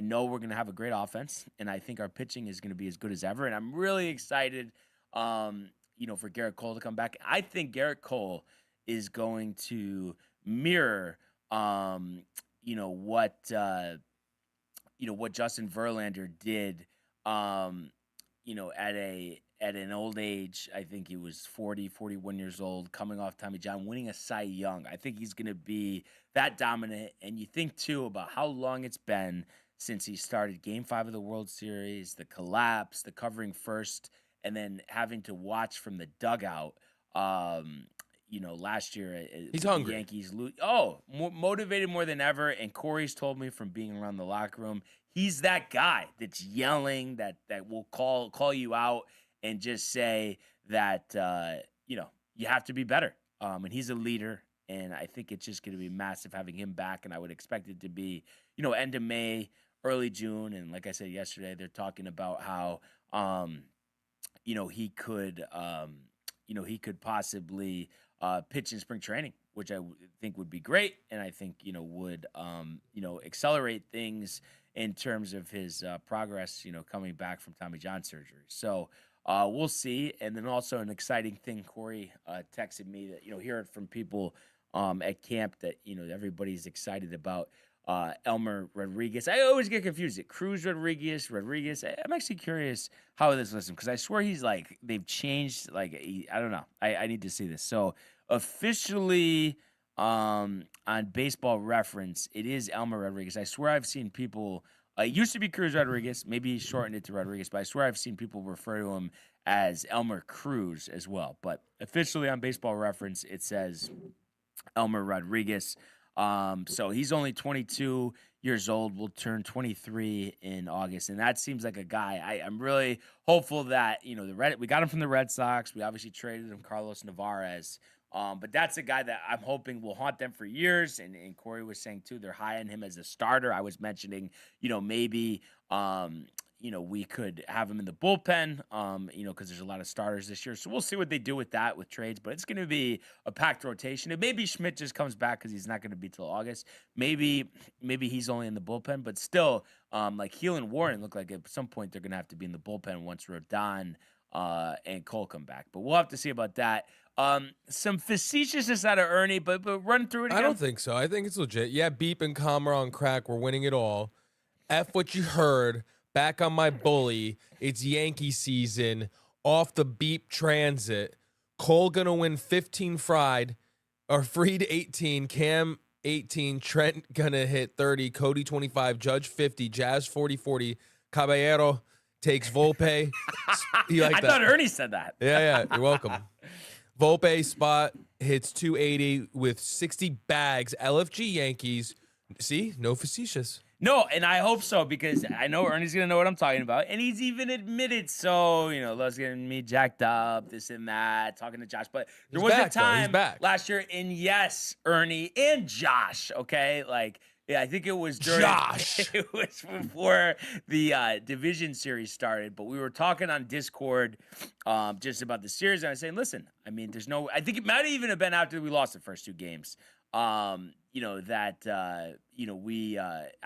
know we're going to have a great offense, and I think our pitching is going to be as good as ever. And I'm really excited, for Garrett Cole to come back. I think Garrett Cole is going to mirror, what Justin Verlander did, at an old age. I think he was 40, 41 years old, coming off Tommy John, winning a Cy Young. I think he's going to be that dominant. And you think, too, about how long it's been since he started Game 5 of the World Series, the collapse, the covering first, and then having to watch from the dugout. Last year He's the hungry. Yankees motivated more than ever. And Corey's told me from being around the locker room, he's that guy that's yelling, that will call you out and just say that you have to be better. And he's a leader, and I think it's just going to be massive having him back. And I would expect it to be end of May, early June. And like I said yesterday, they're talking about how he could possibly pitch in spring training, which I think would be great, and I think would accelerate things in terms of his progress. Coming back from Tommy John surgery, so we'll see. And then also an exciting thing, Corey texted me that hearing from people at camp that everybody's excited about Elmer Rodriguez. I always get confused. Is it Cruz Rodriguez? I'm actually curious how this listens, because I swear he's they've changed. I don't know. I need to see this. So officially on Baseball Reference, it is Elmer Rodriguez. I swear I've seen people. It used to be Cruz Rodriguez. Maybe he shortened it to Rodriguez, but I swear I've seen people refer to him as Elmer Cruz as well. But officially on Baseball Reference, it says Elmer Rodriguez. So he's only 22 years old, will turn 23 in August. And that seems like a guy I'm really hopeful that, we got him from the Red Sox. We obviously traded him, Carlos Navarez. But that's a guy that I'm hoping will haunt them for years. And Corey was saying too, they're high on him as a starter. I was mentioning, maybe, we could have him in the bullpen, because there's a lot of starters this year. So we'll see what they do with that, with trades. But it's going to be a packed rotation. And maybe Schmidt just comes back because he's not going to be till August. Maybe he's only in the bullpen. But still, Heel and Warren look like at some point they're going to have to be in the bullpen once Rodon and Cole come back. But we'll have to see about that. Some facetiousness out of Ernie, but run through it again. I don't think so. I think it's legit. Yeah, Beep and Kamara on crack. We're winning it all. F what you heard. Back on my bully. It's Yankee season. Off the Beep transit. Cole gonna win 15 fried. Or Freed 18. Cam 18. Trent gonna hit 30. Cody 25. Judge 50. Jazz 40-40. Caballero takes Volpe. I thought Ernie said that. Yeah. You're welcome. Volpe spot hits 280 with 60 bags. LFG Yankees. See? No facetious. No, and I hope so, because I know Ernie's going to know what I'm talking about. And he's even admitted so, loves getting me jacked up, this and that, talking to Josh. But there was a time last year, and yes, Ernie and Josh, okay? I think it was during Josh. It was before the division series started, but we were talking on Discord just about the series, and I was saying, listen, I think it might even have been after we lost the first two games. I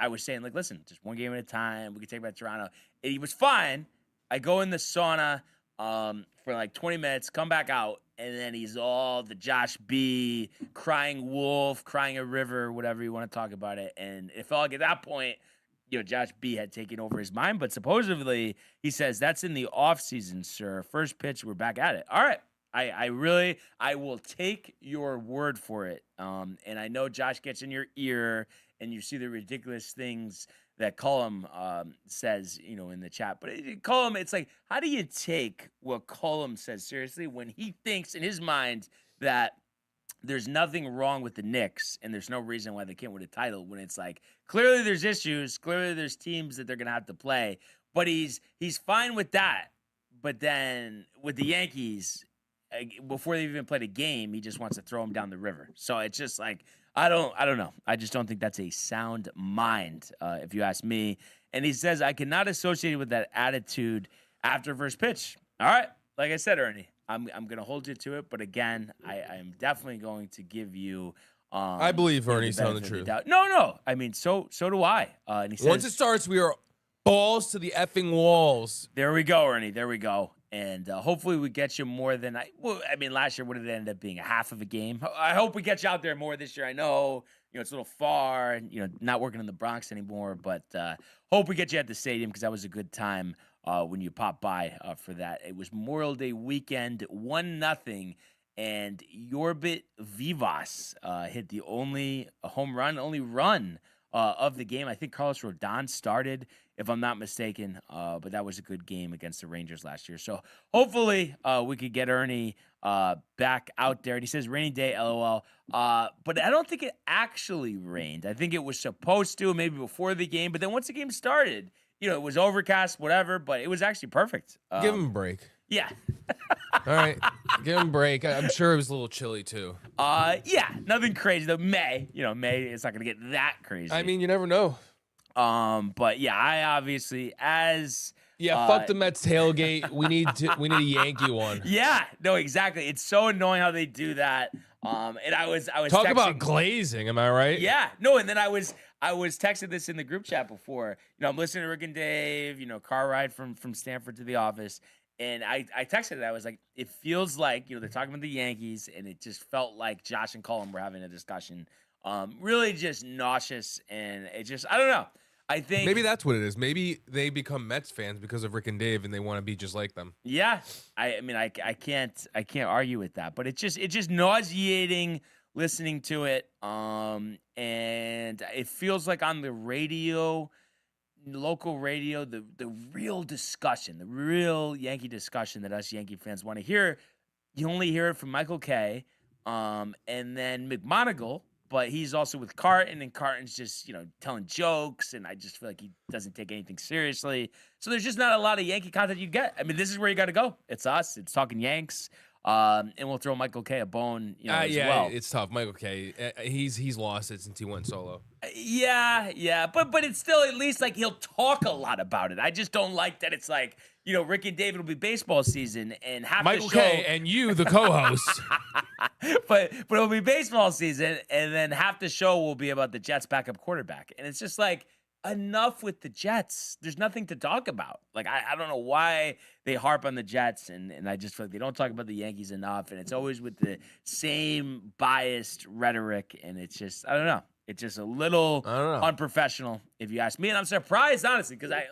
was saying, listen, just one game at a time. We can take back Toronto. And he was fine. I go in the sauna for 20 minutes, come back out, and then he's all the Josh B, crying wolf, crying a river, whatever you want to talk about it. And it felt like at that point, Josh B had taken over his mind. But supposedly, he says, that's in the offseason, sir. First pitch, we're back at it. All right. I will take your word for it. And I know Josh gets in your ear and you see the ridiculous things that Cullum says, in the chat. But Cullum, it's how do you take what Cullum says seriously when he thinks in his mind that there's nothing wrong with the Knicks and there's no reason why they can't win a title, when it's clearly there's issues, clearly there's teams that they're going to have to play, but he's fine with that. But then with the Yankees, before they even played a game, he just wants to throw them down the river. So it's just I don't know. I just don't think that's a sound mind, if you ask me. And he says, I cannot associate it with that attitude after first pitch. All right. Like I said, Ernie, I'm going to hold you to it. But again, I am definitely going to give you I believe Ernie's telling the truth. No. So do I. And he says, once it starts, we are balls to the effing walls. There we go, Ernie. There we go. And hopefully we get you more than last year, what did it end up being? A half of a game? I hope we get you out there more this year. I know, it's a little far and, not working in the Bronx anymore, but hope we get you at the stadium, because that was a good time when you popped by for that. It was Memorial Day weekend, 1-0, and Yorbit Vivas hit the only run of the game. I think Carlos Rodon started, if I'm not mistaken, but that was a good game against the Rangers last year. So hopefully we could get Ernie back out there. And he says, rainy day, LOL. But I don't think it actually rained. I think it was supposed to, maybe before the game. But then once the game started, it was overcast, whatever, but it was actually perfect. Give him a break. Yeah. All right. Give him a break. I'm sure it was a little chilly, too. Yeah, nothing crazy, though. May, it's not going to get that crazy. I mean, you never know. But yeah, I obviously, as... fuck the Mets tailgate. We need a Yankee one. Yeah, no, exactly. It's so annoying how they do that. And I was talk texting, about glazing. Am I right? Yeah, no, and then I was texting this in the group chat before. I'm listening to Rick and Dave. Car ride from Stanford to the office, and I texted it. I was like, it feels like they're talking about the Yankees, and it just felt like Josh and Cullen were having a discussion. Really just nauseous, and it just I don't know. I think maybe that's what it is. Maybe they become Mets fans because of Rick and Dave, and they want to be just like them. Yeah, I mean, I can't argue with that, but it's just nauseating listening to it. And it feels like on the radio, local radio, the real discussion, the real Yankee discussion that us Yankee fans want to hear, you only hear it from Michael Kay, and then McMonagle. But he's also with Carton, and Carton's just, telling jokes, and I just feel like he doesn't take anything seriously. So there's just not a lot of Yankee content you get. I mean, this is where you got to go. It's us. It's Talking Yanks. And we'll throw Michael Kay a bone, as well. It's tough. Michael Kay, he's lost it since he went solo. Yeah. But it's still at least like he'll talk a lot about it. I just don't like that it's like, Rick and David will be baseball season and half Michael the show. Kay and you, the co-host. but it'll be baseball season, and then half the show will be about the Jets' backup quarterback. And it's just like, enough with the Jets. There's nothing to talk about. Like, I don't know why they harp on the Jets, and I just feel like they don't talk about the Yankees enough, and it's always with the same biased rhetoric, and it's just, I don't know. It's just a little unprofessional, if you ask me. And I'm surprised, honestly, because I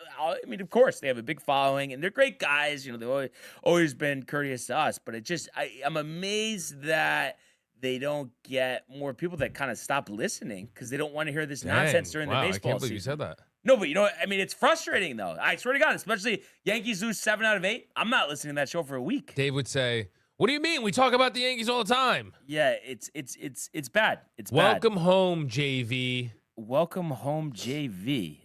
mean, of course, they have a big following, and they're great guys. They've always been courteous to us. But it just, I'm amazed that they don't get more people that kind of stop listening because they don't want to hear this nonsense during the baseball season. I can't believe you said that. No, but I mean, it's frustrating, though. I swear to God, especially Yankees lose 7 out of 8. I'm not listening to that show for a week. Dave would say, what do you mean? We talk about the Yankees all the time. Yeah, it's bad. It's Welcome bad. home, JV. Welcome home, JV.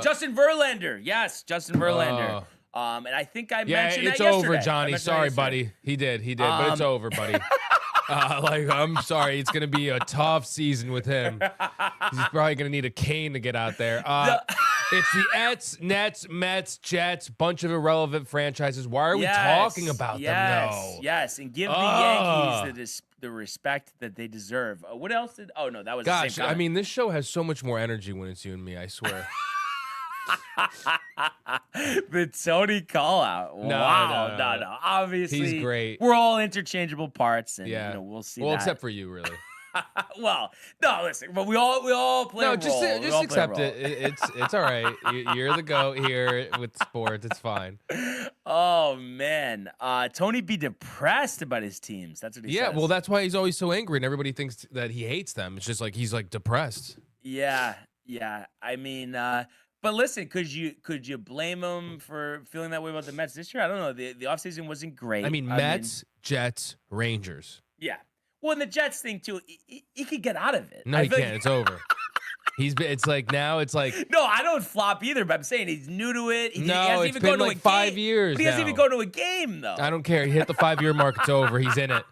Justin Verlander. Yes, Justin Verlander. And I think I mentioned it's that yesterday. over, Johnny. Sorry, buddy. He did. But it's over, buddy. I'm sorry. It's going to be a tough season with him. He's probably going to need a cane to get out there. It's the Ets, Nets, Mets, Jets, bunch of irrelevant franchises. Why are we talking about them, though? Yes, and give the Yankees the respect that they deserve. What else did... Oh, no, that was the same comment. I mean, this show has so much more energy when it's you and me, I swear. The Tony call out. Wow. No. Obviously, he's great. We're all interchangeable parts, and we'll see. Well, except for you, really. Well, no, listen, but we all play. No, just accept it. It's all right. You're the GOAT here with sports. It's fine. Oh man, Tony be depressed about his teams. That's what he says. Yeah, well, that's why he's always so angry, and everybody thinks that he hates them. It's just like he's like depressed. Yeah. I mean, but listen, could you blame him for feeling that way about the Mets this year? I don't know. The offseason wasn't great. I mean, Mets, Jets, Rangers. Yeah. Well, and the Jets thing too, he could get out of it. No, he can't. It's over. It's like now. It's like no, I don't flop either. But I'm saying he's new to it. He hasn't even been like 5 years. But he hasn't even gone to a game though. I don't care. He hit the 5-year mark. It's over. He's in it.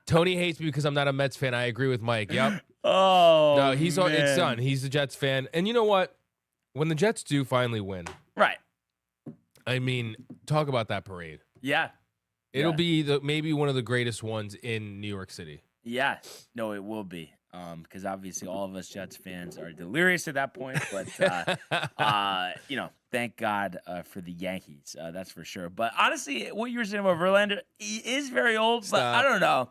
Tony hates me because I'm not a Mets fan. I agree with Mike. Yep. Oh no, it's man. done. He's a Jets fan, and you know what? When the Jets do finally win, right? I mean, talk about that parade. Yeah. It'll be maybe one of the greatest ones in New York City. Yeah, no, it will be. Because obviously all of us Jets fans are delirious at that point. But, thank God for the Yankees. That's for sure. But honestly, what you were saying about Verlander, he is very old. But I don't know.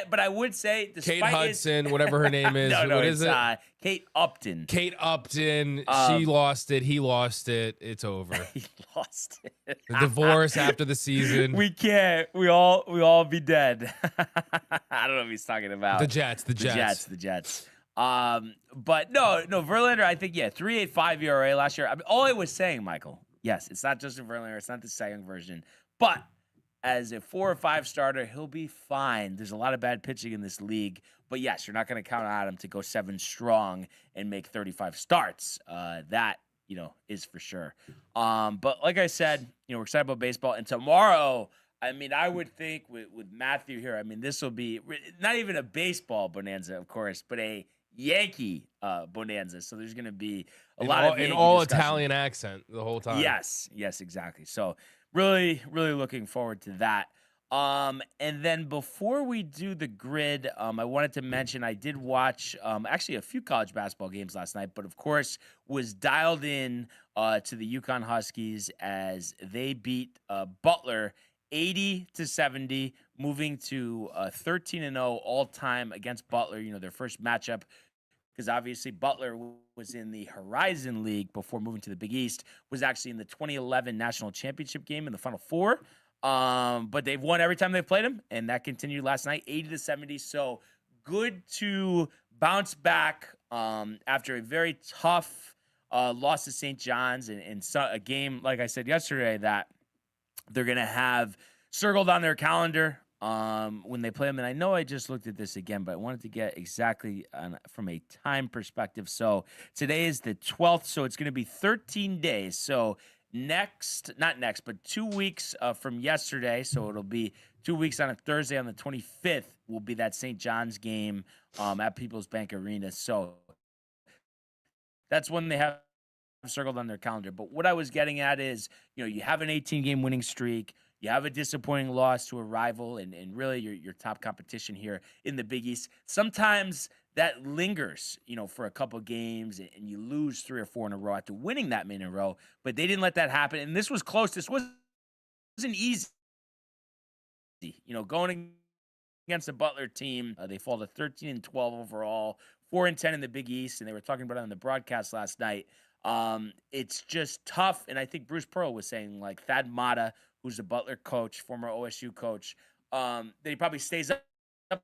But I would say, despite Kate Hudson, whatever her name is. No, what it's is it? Kate Upton. Kate Upton. She lost it. He lost it. It's over. He lost it. The divorce after the season. We can't. We all be dead. I don't know what he's talking about. The Jets. The Jets. But no, Verlander, I think, 3.85 ERA last year. I mean, all I was saying, Michael, yes, it's not Justin Verlander, it's not the Cy Young version, but as a 4 or 5 starter, he'll be fine. There's a lot of bad pitching in this league, but yes, you're not going to count on him to go 7 strong and make 35 starts. That, is for sure. But like I said, we're excited about baseball, and tomorrow, I mean, I would think with Matthew here, I mean, this will be not even a baseball bonanza, of course, but a Yankee bonanza. So there's going to be a lot of Yankee all discussion. Italian accent the whole time. Yes, exactly. So really, really looking forward to that. And then before we do the grid, I wanted to mention I did watch actually a few college basketball games last night, but of course was dialed in to the Uconn Huskies as they beat Butler 80-70, moving to 13-0 all time against Butler. Their first matchup, because obviously Butler was in the Horizon League before moving to the Big East, was actually in the 2011 National Championship game in the Final Four. But they've won every time they've played them, and that continued last night, 80-70. So good to bounce back after a very tough loss to St. John's and a game, like I said yesterday, that they're going to have circled on their calendar when they play them. And I know I just looked at this again, but I wanted to get exactly from a time perspective. So today is the 12th, so it's going to be 13 days. So not next, but 2 weeks from yesterday. So it'll be 2 weeks on a Thursday on the 25th will be that St. John's game at People's Bank Arena. So that's when they have circled on their calendar. But what I was getting at is, you have an 18-game winning streak. You have a disappointing loss to a rival and really your top competition here in the Big East. Sometimes that lingers, for a couple games and you lose 3 or 4 in a row after winning that many in a row. But they didn't let that happen. And this was close. This wasn't easy. Going against the Butler team, they fall to 13-12 overall, 4-10 in the Big East. And they were talking about it on the broadcast last night. It's just tough. And I think Bruce Pearl was saying, like, Thad Matta, who's a Butler coach, former OSU coach, that he probably stays up at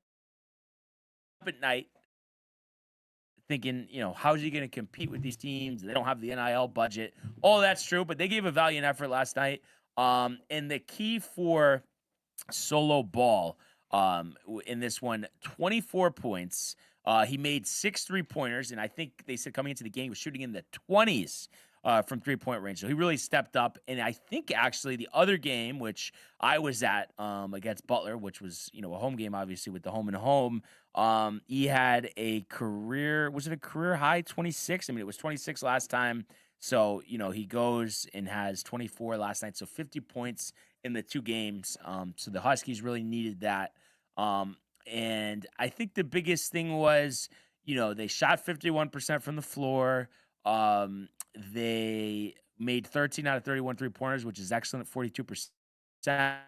night thinking, how is he going to compete with these teams? They don't have the NIL budget. All that's true, but they gave a valiant effort last night. And the key for Solo Ball in this one, 24 points. He made 6 3-pointers, and I think they said coming into the game he was shooting in the 20s from 3-point range. So he really stepped up. And I think actually the other game, which I was at against Butler, which was, a home game, obviously, with the home and home, he had a career high 26? I mean, it was 26 last time. So, he goes and has 24 last night. So 50 points in the 2 games. So the Huskies really needed that. And I think the biggest thing was, they shot 51% from the floor. They made 13 out of 31 3-pointers, which is excellent, 42%. 7-9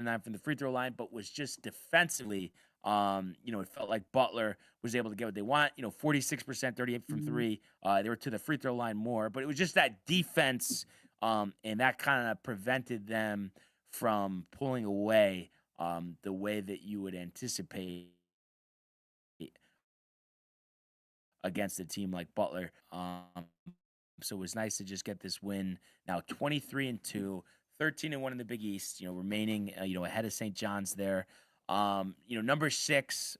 from the free throw line, but was just defensively, it felt like Butler was able to get what they want. 46%, 38 from 3. They were to the free throw line more, but it was just that defense, and that kind of prevented them from pulling away the way that you would anticipate against a team like Butler. So it was nice to just get this win. Now 23-2, 13-1 in the Big East, remaining, ahead of St. John's there. Number 6,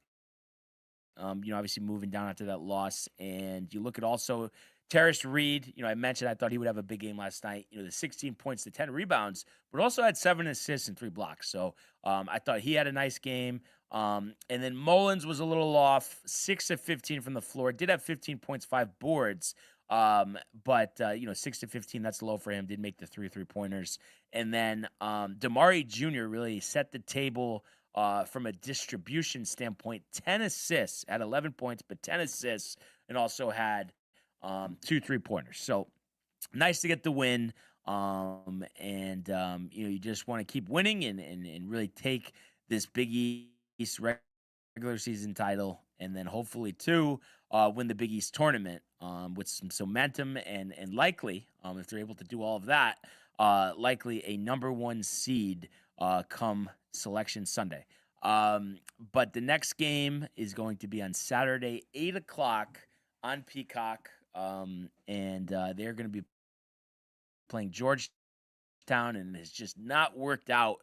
obviously moving down after that loss. And you look at also Terrace Reed, I mentioned I thought he would have a big game last night. The 16 points to 10 rebounds, but also had 7 assists and 3 blocks. So I thought he had a nice game. And then Mullins was a little off, 6 of 15 from the floor. Did have 15 points, 5 boards. But 6 to 15, that's low for him. Did make the 3 3-pointers. And then Damari Jr. really set the table from a distribution standpoint. 10 assists, had 11 points, but 10 assists, and also had 2 3-pointers. So nice to get the win. You just want to keep winning and really take this Big East regular season title, and then hopefully win the Big East tournament with some momentum and likely, if they're able to do all of that, likely a number 1 seed come Selection Sunday. But the next game is going to be on Saturday, 8 o'clock on Peacock. And they're going to be playing Georgetown, and it's just not worked out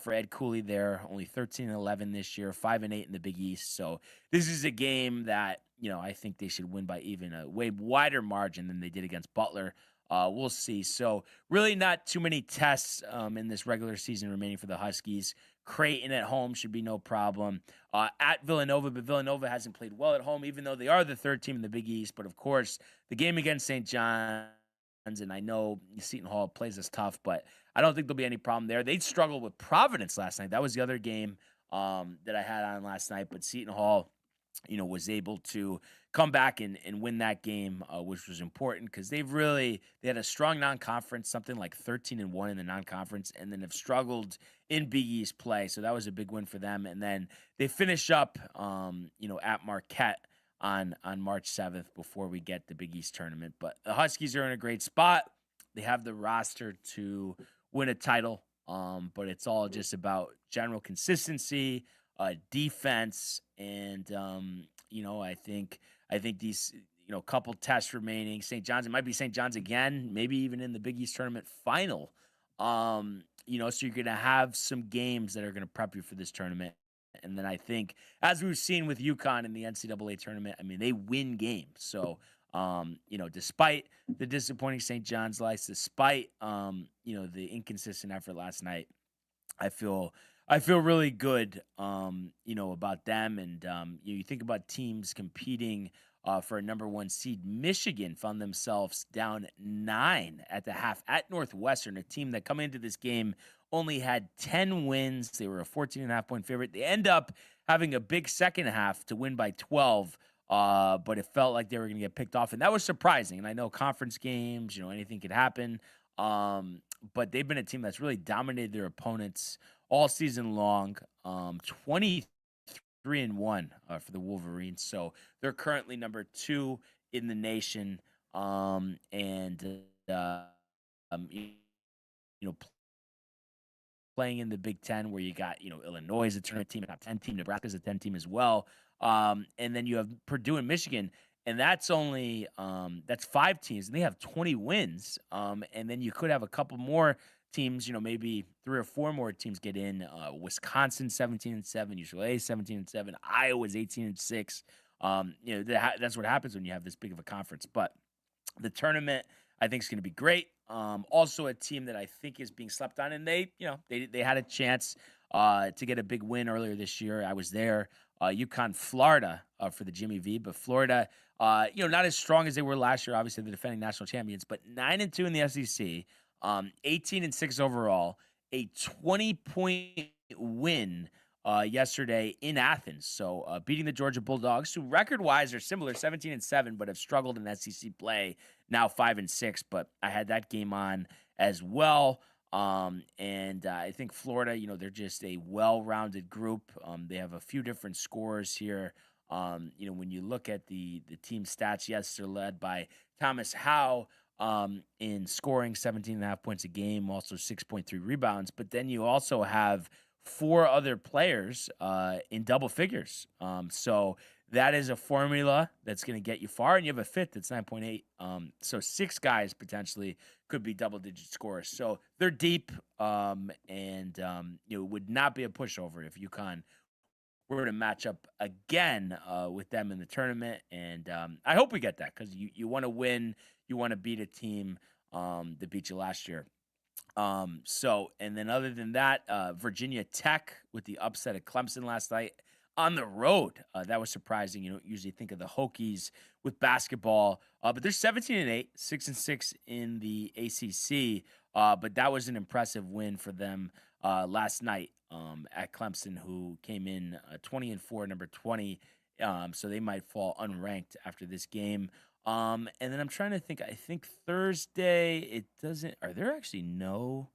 for Ed Cooley there. Only 13-11 this year, 5-8 in the Big East. So this is a game that, I think they should win by even a way wider margin than they did against Butler. We'll see. So really not too many tests in this regular season remaining for the Huskies. Creighton at home should be no problem. At Villanova, but Villanova hasn't played well at home, even though they are the third team in the Big East. But, of course, the game against St. John's, and I know Seton Hall plays us tough, but I don't think there'll be any problem there. They struggled with Providence last night. That was the other game that I had on last night. But Seton Hall, was able to come back and win that game, which was important because they had a strong non-conference, something like 13-1 in the non-conference, and then have struggled in Big East play. So that was a big win for them. And then they finish up, at Marquette on March 7th before we get the Big East tournament. But the Huskies are in a great spot. They have the roster to win a title, but it's all just about general consistency, defense, and I think these couple tests remaining. St. John's, it might be St. John's again, maybe even in the Big East tournament final. So you're gonna have some games that are gonna prep you for this tournament. And then I think, as we've seen with Uconn in the NCAA tournament, they win games. So, despite the disappointing St. John's loss, despite, the inconsistent effort last night, I feel really good, about them. And you think about teams competing for a number one seed. Michigan found themselves down 9 at the half at Northwestern, a team that coming into this game only had 10 wins. They were a 14.5-point favorite. They end up having a big second half to win by 12, but it felt like they were going to get picked off, and that was surprising. And I know conference games, anything could happen, but they've been a team that's really dominated their opponents all season long. 23-1 for the Wolverines, so they're currently number 2 in the nation, playing in the Big Ten, where you got, Illinois is a tournament team, a top 10 team, Nebraska's a 10 team as well. And then you have Purdue and Michigan, and that's only, that's 5 teams, and they have 20 wins. And then you could have a couple more teams, maybe 3 or 4 more teams get in. Wisconsin 17-7, UCLA 17-7, Iowa's 18-6. That's what happens when you have this big of a conference. But the tournament, I think, is going to be great. Also a team that I think is being slept on, and they had a chance to get a big win earlier this year. I was there, Uconn, Florida, for the Jimmy V, but Florida, not as strong as they were last year. Obviously, the defending national champions, but 9-2 in the SEC, 18-6 overall, a 20-point win yesterday in Athens. So beating the Georgia Bulldogs, who record-wise are similar, 17-7, but have struggled in SEC play, now 5-6. But I had that game on as well. And I think Florida, they're just a well-rounded group. They have a few different scorers here. When you look at the team stats, yes, they're led by Thomas Howe in scoring 17.5 points a game, also 6.3 rebounds. But then you also have 4 other players in double figures. So that is a formula that's going to get you far. And you have a 5th that's 9.8. So 6 guys potentially could be double-digit scorers. So they're deep, and it would not be a pushover if UConn were to match up again with them in the tournament. And I hope we get that, because you want to win. You want to beat a team that beat you last year. And then other than that, Virginia Tech with the upset at Clemson last night on the road. That was surprising. You don't usually think of the Hokies with basketball, but they're 17-8, 6-6 in the ACC. But that was an impressive win for them last night at Clemson, who came in 20-4, number 20. So they might fall unranked after this game. And then I'm trying to think. I think Thursday it doesn't. Are there actually no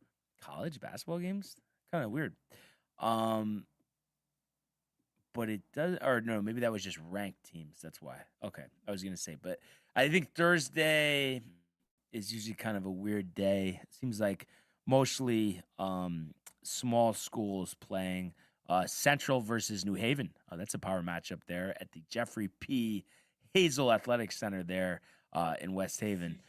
college basketball games? Kind of weird. But it does. Or no, maybe that was just ranked teams. That's why. Okay, I was gonna say, but I think Thursday is usually kind of a weird day. It seems like mostly small schools playing. Central versus New Haven. That's a power matchup there at the Jeffrey P. Hazel Athletic Center there in West Haven.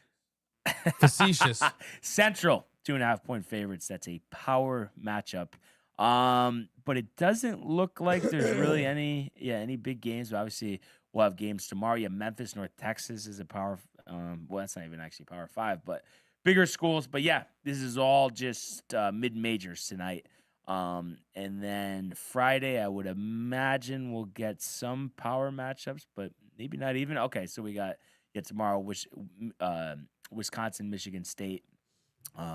Facetious. Central, 2.5-point favorites. That's a power matchup. But it doesn't look like there's really any big games. But obviously, we'll have games tomorrow. Yeah, Memphis, North Texas is a power. Well, that's not even actually Power 5, but bigger schools. But yeah, this is all just mid-majors tonight. And then Friday, I would imagine we'll get some power matchups, but maybe not even. Okay, so we got tomorrow, Wisconsin, Michigan State,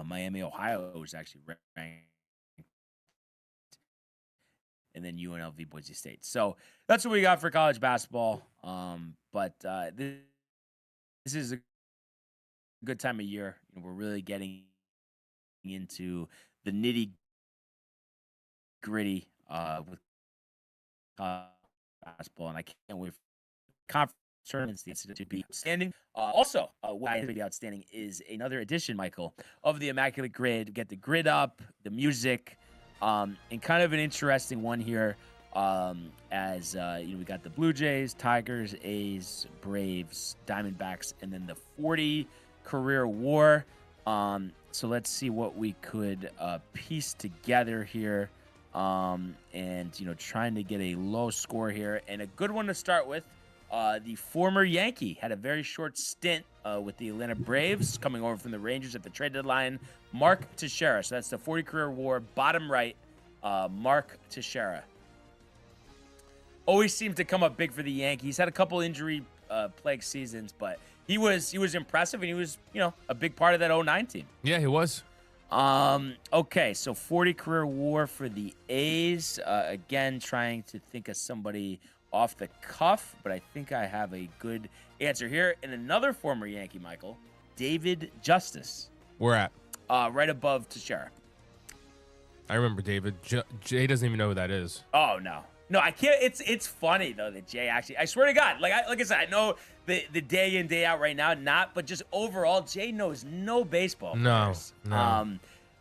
Miami, Ohio is actually ranked, and then UNLV, Boise State. So that's what we got for college basketball. But this is a good time of year. We're really getting into the nitty-gritty with basketball, and I can't wait for conference tournaments to be outstanding. Also, what I think be outstanding is another edition, Michael, of the Immaculate Grid. Get the grid up, the music, and kind of an interesting one here. As we got the Blue Jays, Tigers, A's, Braves, Diamondbacks, and then the 40 career WAR. So let's see what we could piece together here. And trying to get a low score here, and a good one to start with. The former Yankee had a very short stint with the Atlanta Braves, coming over from the Rangers at the trade deadline. Mark Teixeira. So that's the 40 career WAR, bottom right. Mark Teixeira. Always seems to come up big for the Yankees. Had a couple injury plagued seasons, but he was impressive, and he was a big part of that 09 team. Yeah, he was. Okay, so 40 career WAR for the A's. Again, trying to think of somebody off the cuff, but I think I have a good answer here. And another former Yankee, Michael, David Justice. Where at? Right above Teixeira. I remember David. Jay doesn't even know who that is. Oh, no, I can't. It's funny though that Jay actually. I swear to God, like I said, I know the day in day out right now, but just overall, Jay knows no baseball players. No.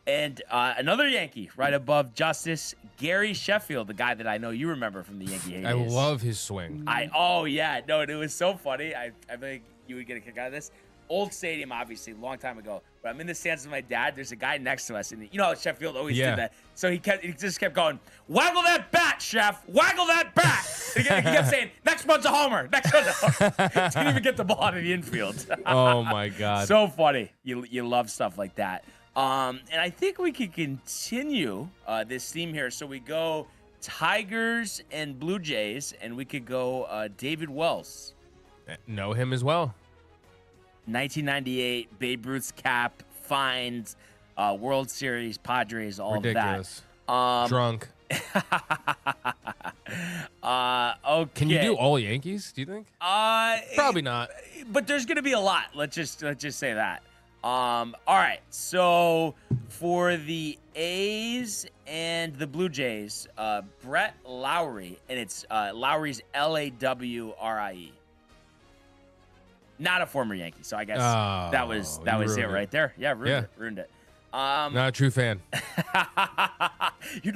And another Yankee right above Justice, Gary Sheffield, the guy that I know you remember from the Yankee heydays. I love his swing. It was so funny. I think you would get a kick out of this. Old stadium, obviously, a long time ago. But I'm in the stands with my dad. There's a guy next to us, and how Sheffield always did that. So he just kept going, "Waggle that bat, Chef! Waggle that bat!" And he kept saying, "Next one's a homer. Next one's a homer." Didn't even get the ball out of the infield. Oh my God! So funny. You love stuff like that. And I think we can continue this theme here. So we go Tigers and Blue Jays, and we could go David Wells. Know him as well. 1998, Babe Ruth's cap, fines, World Series, Padres, all ridiculous. Of that. Drunk. Okay. Can you do all Yankees, do you think? Probably not. But there's going to be a lot. Let's just say that. All right. So for the A's and the Blue Jays, Brett Lowry, and it's Lowry's Lawrie. Not a former Yankee, so I guess that was it right there. Yeah, ruined it. Not a true fan. Dude,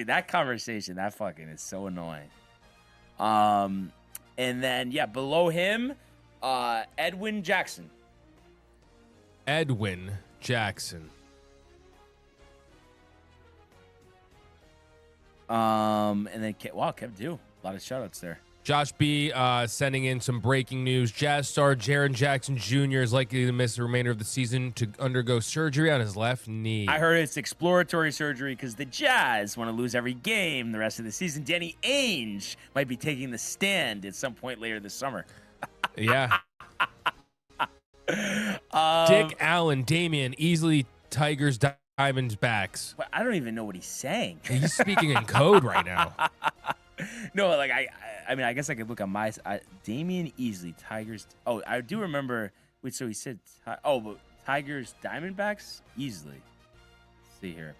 that conversation, that fucking is so annoying. And then below him, Edwin Jackson. Edwin Jackson. And then Kev Do. A lot of shout-outs there. Josh B. Sending in some breaking news. Jazz star Jaren Jackson Jr. is likely to miss the remainder of the season to undergo surgery on his left knee. I heard it's exploratory surgery because the Jazz want to lose every game the rest of the season. Danny Ainge might be taking the stand at some point later this summer. Yeah. Dick Allen, Damian, easily Tigers, Diamondbacks. I don't even know what he's saying. He's speaking in code right now. No, like I mean, I guess I could look on my Damian Easley, Tigers. Oh, I do remember. Wait, so he said, but Tigers, Diamondbacks, Easley. Let's see here.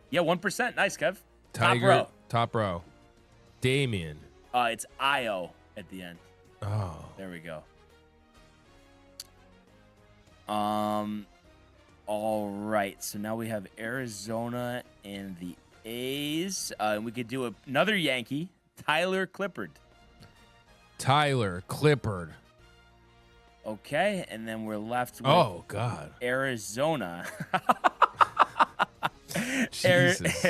Yeah, 1%. Nice, Kev. Top row. Damian. It's IO at the end. Oh, there we go. All right. So now we have Arizona and the A's. And we could do another Yankee, Tyler Clippard. Tyler Clippard. Okay, and then we're left with Oh God. Arizona. Jesus.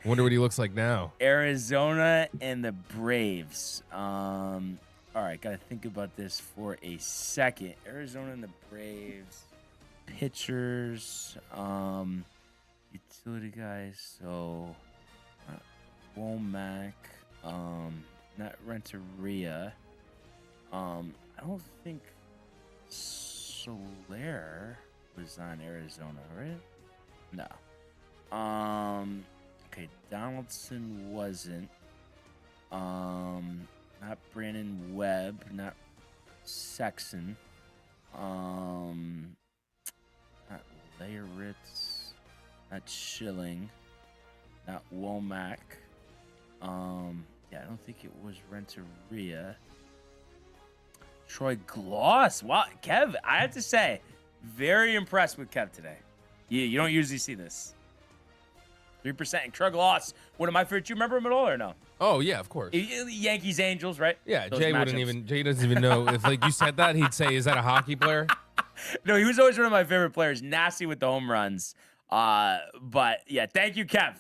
Wonder what he looks like now. Arizona and the Braves. All right, gotta think about this for a second. Arizona and the Braves. Pitchers. Utility guys. So, Womack. Not Renteria. I don't think Soler was on Arizona, right? No. Okay, Donaldson wasn't. Not Brandon Webb, not Sexton. Not Layeritz, not Schilling, not Womack. Yeah, I don't think it was Renteria. Troy Gloss. Wow, Kev, I have to say, very impressed with Kev today. You don't usually see this. 3% and Troy Gloss. One of my favorite. Do you remember him at all or no? Oh yeah, of course. Yankees, Angels, right? Yeah, Those Jay matchups. Jay doesn't even know if like you said that, he'd say, "Is that a hockey player?" No, he was always one of my favorite players. Nasty with the home runs. But yeah, thank you, Kev.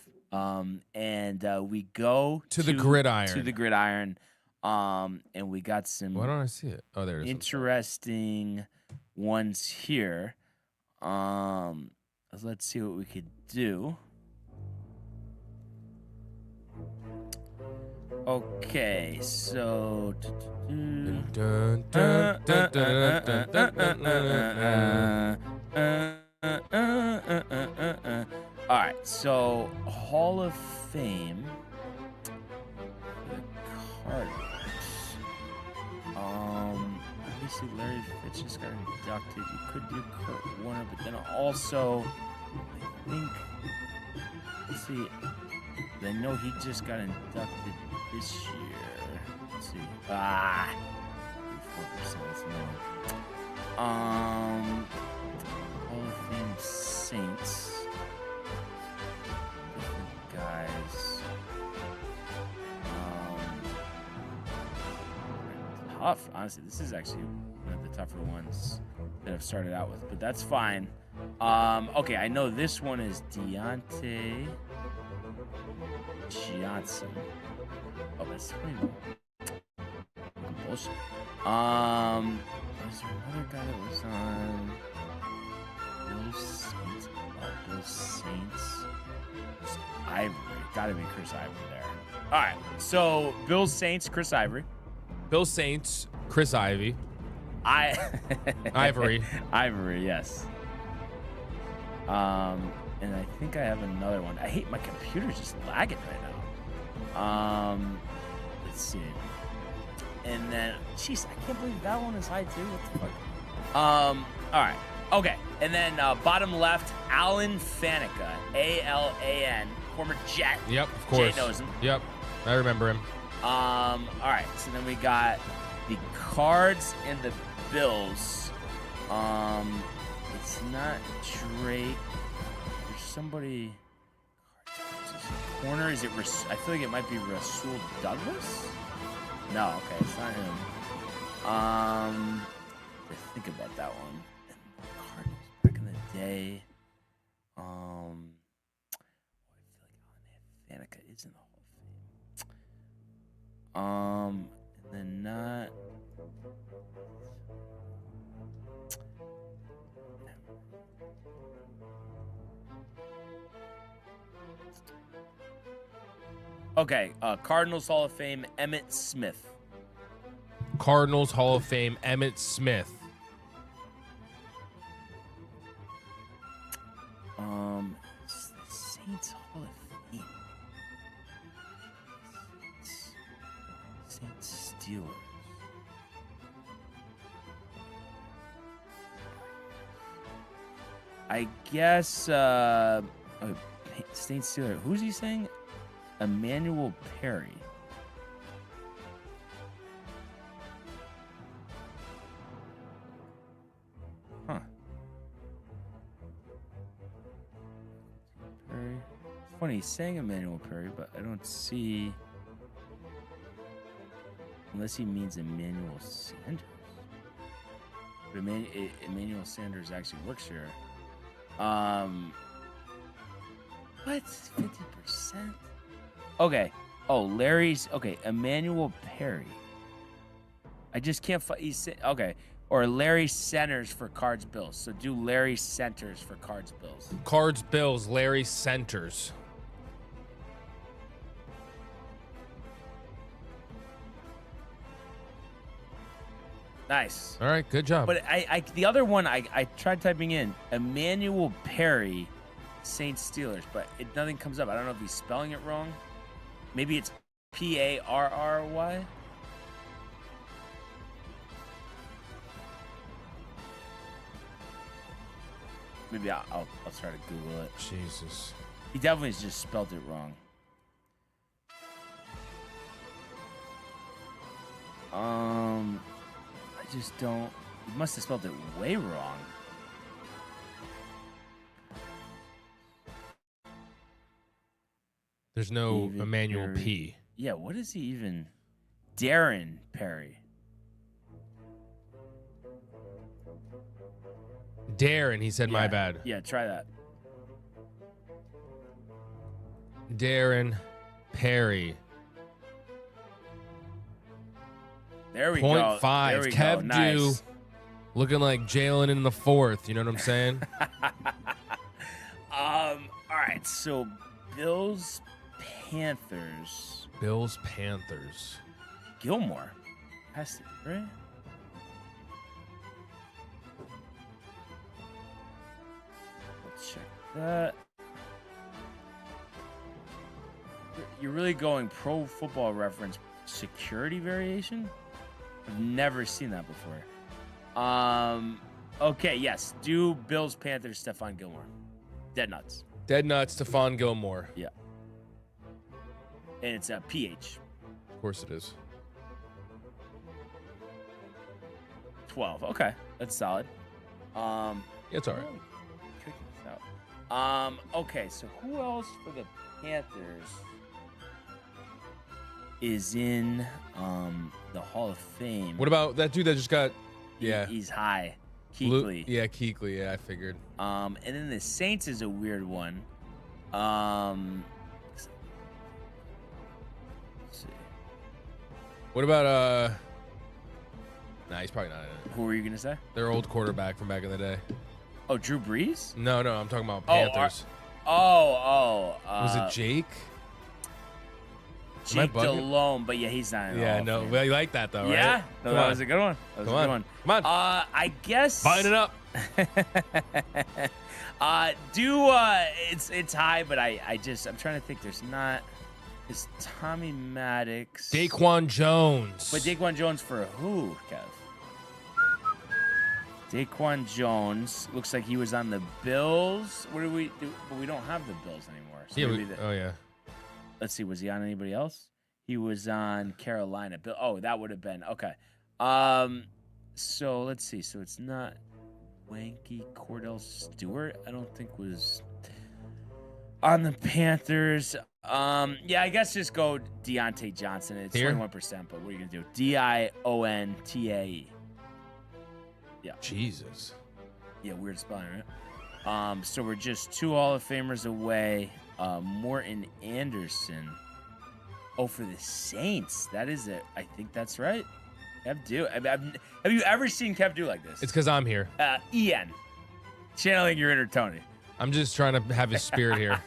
And we go To the gridiron. To the gridiron. And we got some Why don't I see it? Oh, there it is. interesting ones here. Let's see what we could do. Okay, so Dun, dun, dun, dun, dun, dun, dun, dun, dun. all right, so Hall of Fame for the Cardinals. Obviously Larry Fitz just got inducted. You could do Kurt Warner, but then also I think, let's see, I know he just got inducted this year. Let's see. 4%. That's no. Hall of Fame Saints. Different guys. Tough. Honestly, this is actually one of the tougher ones that I've started out with, but that's fine. Okay, I know this one is Deontay Johnson. Oh, that's funny. Bullshit. Was there another guy that was on Bill Saints? Oh, Bill Saints. Ivory. Gotta be Chris Ivory there. All right. So Bill Saints, Chris Ivory. Bill Saints, Chris Ivy. Ivory. Ivory, yes. And I think I have another one. I hate my computer's just lagging right now. Let's see. And then, jeez, I can't believe that one is high too. What the fuck? All right. Okay. And then bottom left, Alan Faneca, A-L-A-N, former Jet. Yep, of course. Jay knows him. Yep, I remember him. All right. So then we got the Cards and the Bills. It's not Drake. There's somebody. Corner, is it? I feel like it might be Rasul Douglas. No, okay, it's not him. Think about that one. Cardinals back in the day. I feel like Faneca is in the Hall of Fame. And then not. Okay, Cardinals Hall of Fame, Emmitt Smith. Cardinals Hall of Fame, Emmitt Smith. Saints Hall of Fame. Saints Steelers. I guess Saints Steelers. Who's he saying? Emmanuel Perry. Huh. Perry. funny. He's saying Emmanuel Perry, but I don't see. Unless he means Emmanuel Sanders. But Emmanuel Sanders actually works here. What? 50%? Okay. Oh, Larry's. Okay, Emmanuel Perry. I just can't find. Okay. Or Larry Centers for Cards Bills. So do Larry Centers for Cards Bills. Cards Bills, Larry Centers. Nice. All right, good job. But the other one I tried typing in Emmanuel Perry, Saints Steelers, but nothing comes up. I don't know if he's spelling it wrong. Maybe it's Parry. Maybe I'll try to Google it. Jesus. He definitely just spelled it wrong. I just don't. He must have spelled it way wrong. There's no David Emmanuel Perry. P. Yeah, what is he even? Darren Perry. Darren, he said, my Yeah. bad. Yeah, try that. Darren Perry. There we go. 0.5. There we Kev go. Nice. Dew looking like Jalen in the fourth. You know what I'm saying? All right. So Bills, Panthers, Bills, Panthers. Gilmore. Has to, right? Let's check that. You're really going Pro Football Reference security variation? I've never seen that before. Okay, yes. Do Bills, Panthers, Stephon Gilmore. Dead nuts. Dead nuts, Stephon Gilmore. Yeah. And it's a PH. Of course it is. 12. Okay. That's solid. Yeah, it's all right. Check this out. Okay, so who else for the Panthers is in the Hall of Fame? What about that dude that just got? Yeah, He's high. Blue- Kuechly. Yeah, Kuechly. Yeah, I figured. And then the Saints is a weird one. Let's see. What about Nah, he's probably not in it. Who were you gonna say? Their old quarterback from back in the day. Oh, Drew Brees? No, I'm talking about Panthers. Was it Jake? Am I Jake bugging? Delhomme, but yeah, he's not in the Yeah, Hall of no. Fame. Well, you like that though, right? Yeah, no, Come that on. was a good one. That was Come a on. good one. Come on. I guess. Buying it up. It's high, but I'm trying to think. There's not. Is Tommy Maddox? Daquan Jones. But Daquan Jones for who, Kev? Daquan Jones looks like he was on the Bills. What do we do? But we don't have the Bills anymore. So Yeah, maybe oh yeah. let's see. Was he on anybody else? He was on Carolina. Oh, that would have been okay. So let's see. So it's not Wanky Cordell Stewart. I don't think was on the Panthers. Yeah, I guess just go Deontay Johnson. It's Here? 21%, but what are you gonna do? Diontae. Yeah. Jesus. Yeah, weird spelling, right? So we're just 2 Hall of Famers away. Morton Anderson. Oh, for the Saints. That is it. I think that's right. Kev Dew. Have you ever seen Kev Dew like this? It's because I'm here. Ian. Channeling your inner Tony. I'm just trying to have his spirit here.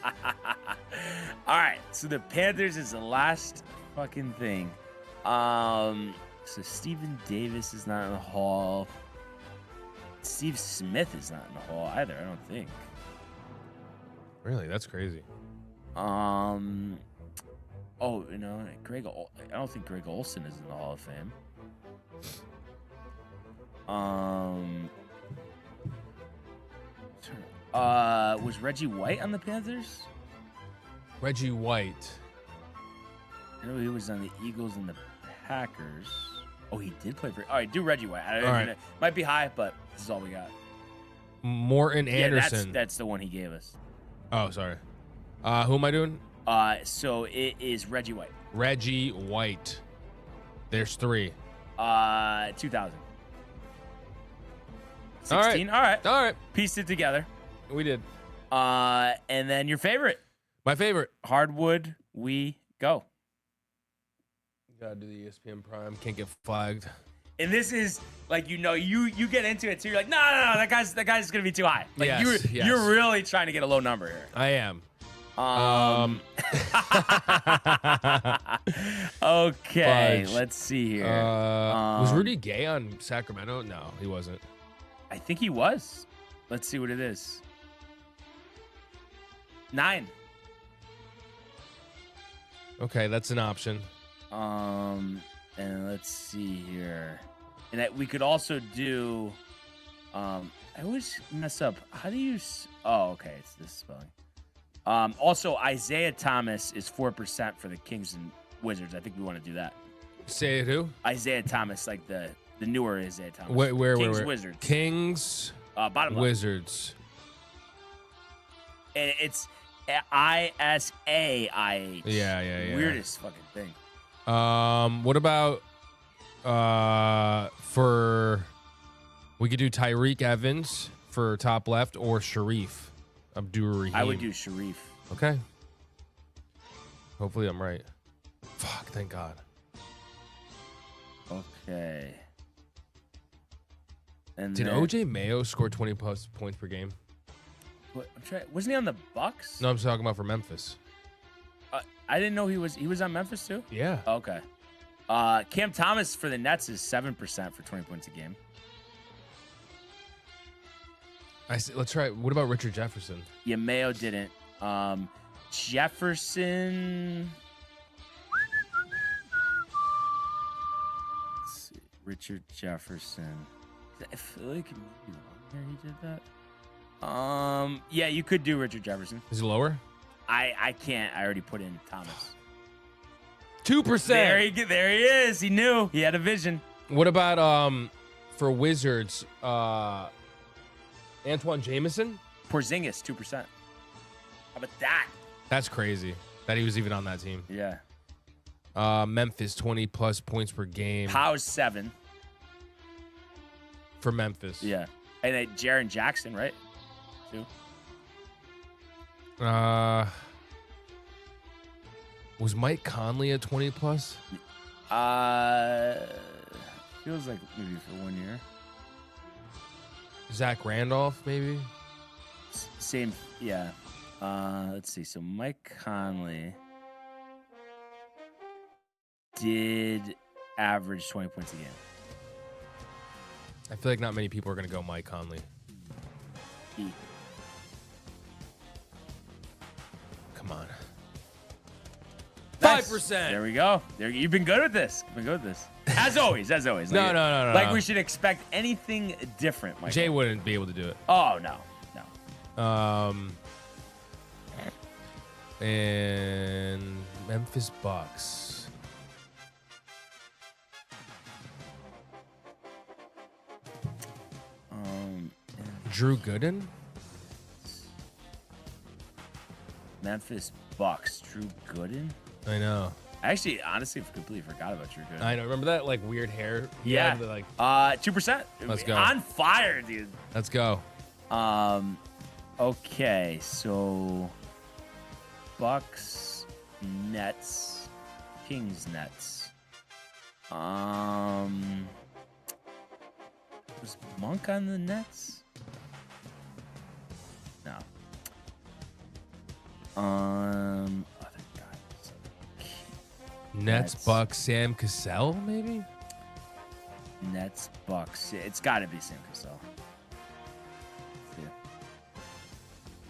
All right. So the Panthers is the last fucking thing. So Stephen Davis is not in the Hall. Steve Smith is not in the Hall either, I don't think. Really? That's crazy. Oh, you know, I don't think Greg Olson is in the Hall of Fame. Was Reggie White on the Panthers? Reggie White. I know he was on the Eagles and the Packers. Oh, he did play for. All right, do Reggie White. All right. Might be high, but this is all we got. Morton Anderson. Yeah, that's the one he gave us. Oh, sorry. Who am I doing? So it is Reggie White. Reggie White. There's 3. 2000. 16. All right. All right. Pieced it together. We did. And then your favorite. My favorite. Hardwood we go. Gotta do the ESPN Prime. Can't get flagged. And this is like, you get into it too. You're like, no, that guy's gonna be too high. Like Yes. you're really trying to get a low number here. I am. Okay, Fudge. let's see here. Was Rudy Gay on Sacramento? No, he wasn't. I think he was. Let's see what it is. 9. Okay, that's an option. And let's see here. And we could also do. I always mess up. How do you? Oh, okay, it's this spelling. Also, Isaiah Thomas is 4% for the Kings and Wizards. I think we want to do that. Say it who? Isaiah Thomas, like the newer Isaiah Thomas. Where? Kings Wizards. Kings. Bottom left. Wizards. And it's ISAIH. Yeah. Weirdest fucking thing. What about for? We could do Tyreek Evans for top left or Sharif Abdur-Rahim. I would do Sharif. Okay. Hopefully I'm right. Fuck, thank God. Okay. And Did then, OJ Mayo score 20 plus points per game? wasn't he on the Bucks? No, I'm talking about for Memphis. I didn't know he was on Memphis too. Yeah. Okay. Cam Thomas for the Nets is 7% for 20 points a game. Let's try. What about Richard Jefferson? Yeah, Mayo didn't. Jefferson. Let's see. Richard Jefferson. I feel like maybe 1 year he did that. Yeah, you could do Richard Jefferson. Is he lower? I can't. I already put in Thomas. 2%. There he is. He knew. He had a vision. What about for Wizards? Antoine Jameson? Porzingis, 2%. How about that? That's crazy that he was even on that team. Yeah. Memphis, 20 plus points per game. Powell's 7 for Memphis. Yeah. And then Jaren Jackson, right? 2. Was Mike Conley at 20 plus? Feels like maybe for 1 year. Zach Randolph, maybe? Same, yeah. Let's see. So Mike Conley did average 20 points a game. I feel like not many people are going to go Mike Conley. Come on. 5%. There we go. You've been good with this. As always. No. Like we should expect anything different, Michael. Jay wouldn't be able to do it. Oh, no. And Memphis Bucks. Drew Gooden? Memphis Bucks. Drew Gooden? I know. I actually, honestly, completely forgot about Drew Gooden. I know. Remember that like weird hair? Yeah. Like 2%. Let's go. On fire, dude. Let's go. Okay, so Bucks, Nets, Kings, Nets. Was Monk on the Nets? No. Other guys. Nets, Bucks, Sam Cassell, maybe? Nets, Bucks. It's got to be Sam Cassell.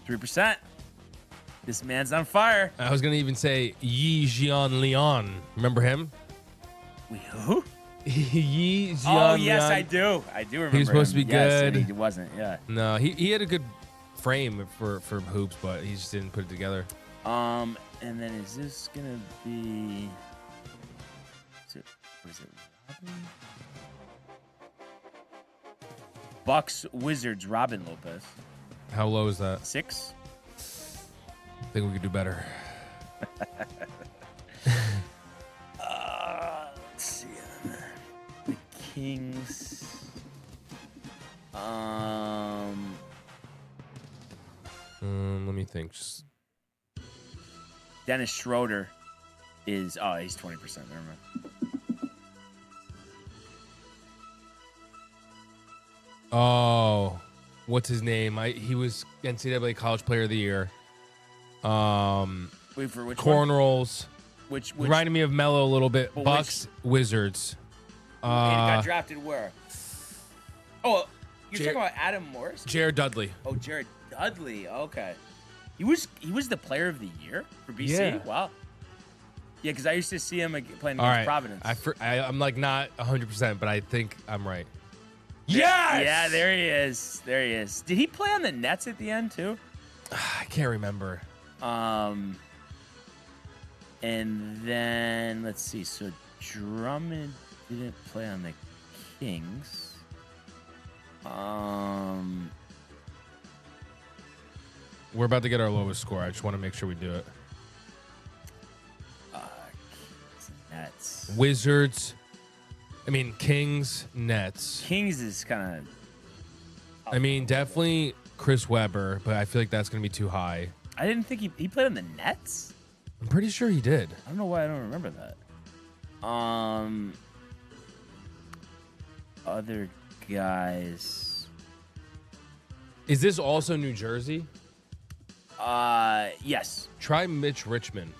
3%. This man's on fire. I was going to even say Yi Jian Leon. Remember him? Wait, who? Yi Jian Oh, yes, Leon. I do. I do remember He was supposed him. to be Yes, good. and he wasn't, yeah. No, he had a good frame for hoops, but he just didn't put it together. And then is this going to be... What is it? Robin? Bucks, Wizards, Robin Lopez. How low is that? 6? think we could do better. Let's see. The Kings. Let me think. Just Dennis Schroeder is. Oh, he's 20%. Never mind. Oh, what's his name? He was NCAA College Player of the Year. Wait, for which Corn rolls. Which Reminding me of Melo a little bit. But Bucks, Wizards. he got drafted where? Oh, you're talking about Adam Morris? Jared Dudley. Oh, Jared Dudley. Okay. He was the player of the year for BC? Yeah. Wow. Yeah, because I used to see him playing All against right. Providence. I'm like not 100%, but I think I'm right. Yes! Yeah, there he is. There he is. Did he play on the Nets at the end too? I can't remember. And then let's see. So Drummond didn't play on the Kings. We're about to get our lowest score. I just want to make sure we do it. Kings, Nets. Wizards. Kings, Nets. Kings is kind of. Definitely Chris Webber, but I feel like that's going to be too high. I didn't think he played on the Nets. I'm pretty sure he did. I don't know why I don't remember that. Other guys. Is this also New Jersey? Yes. Try Mitch Richmond.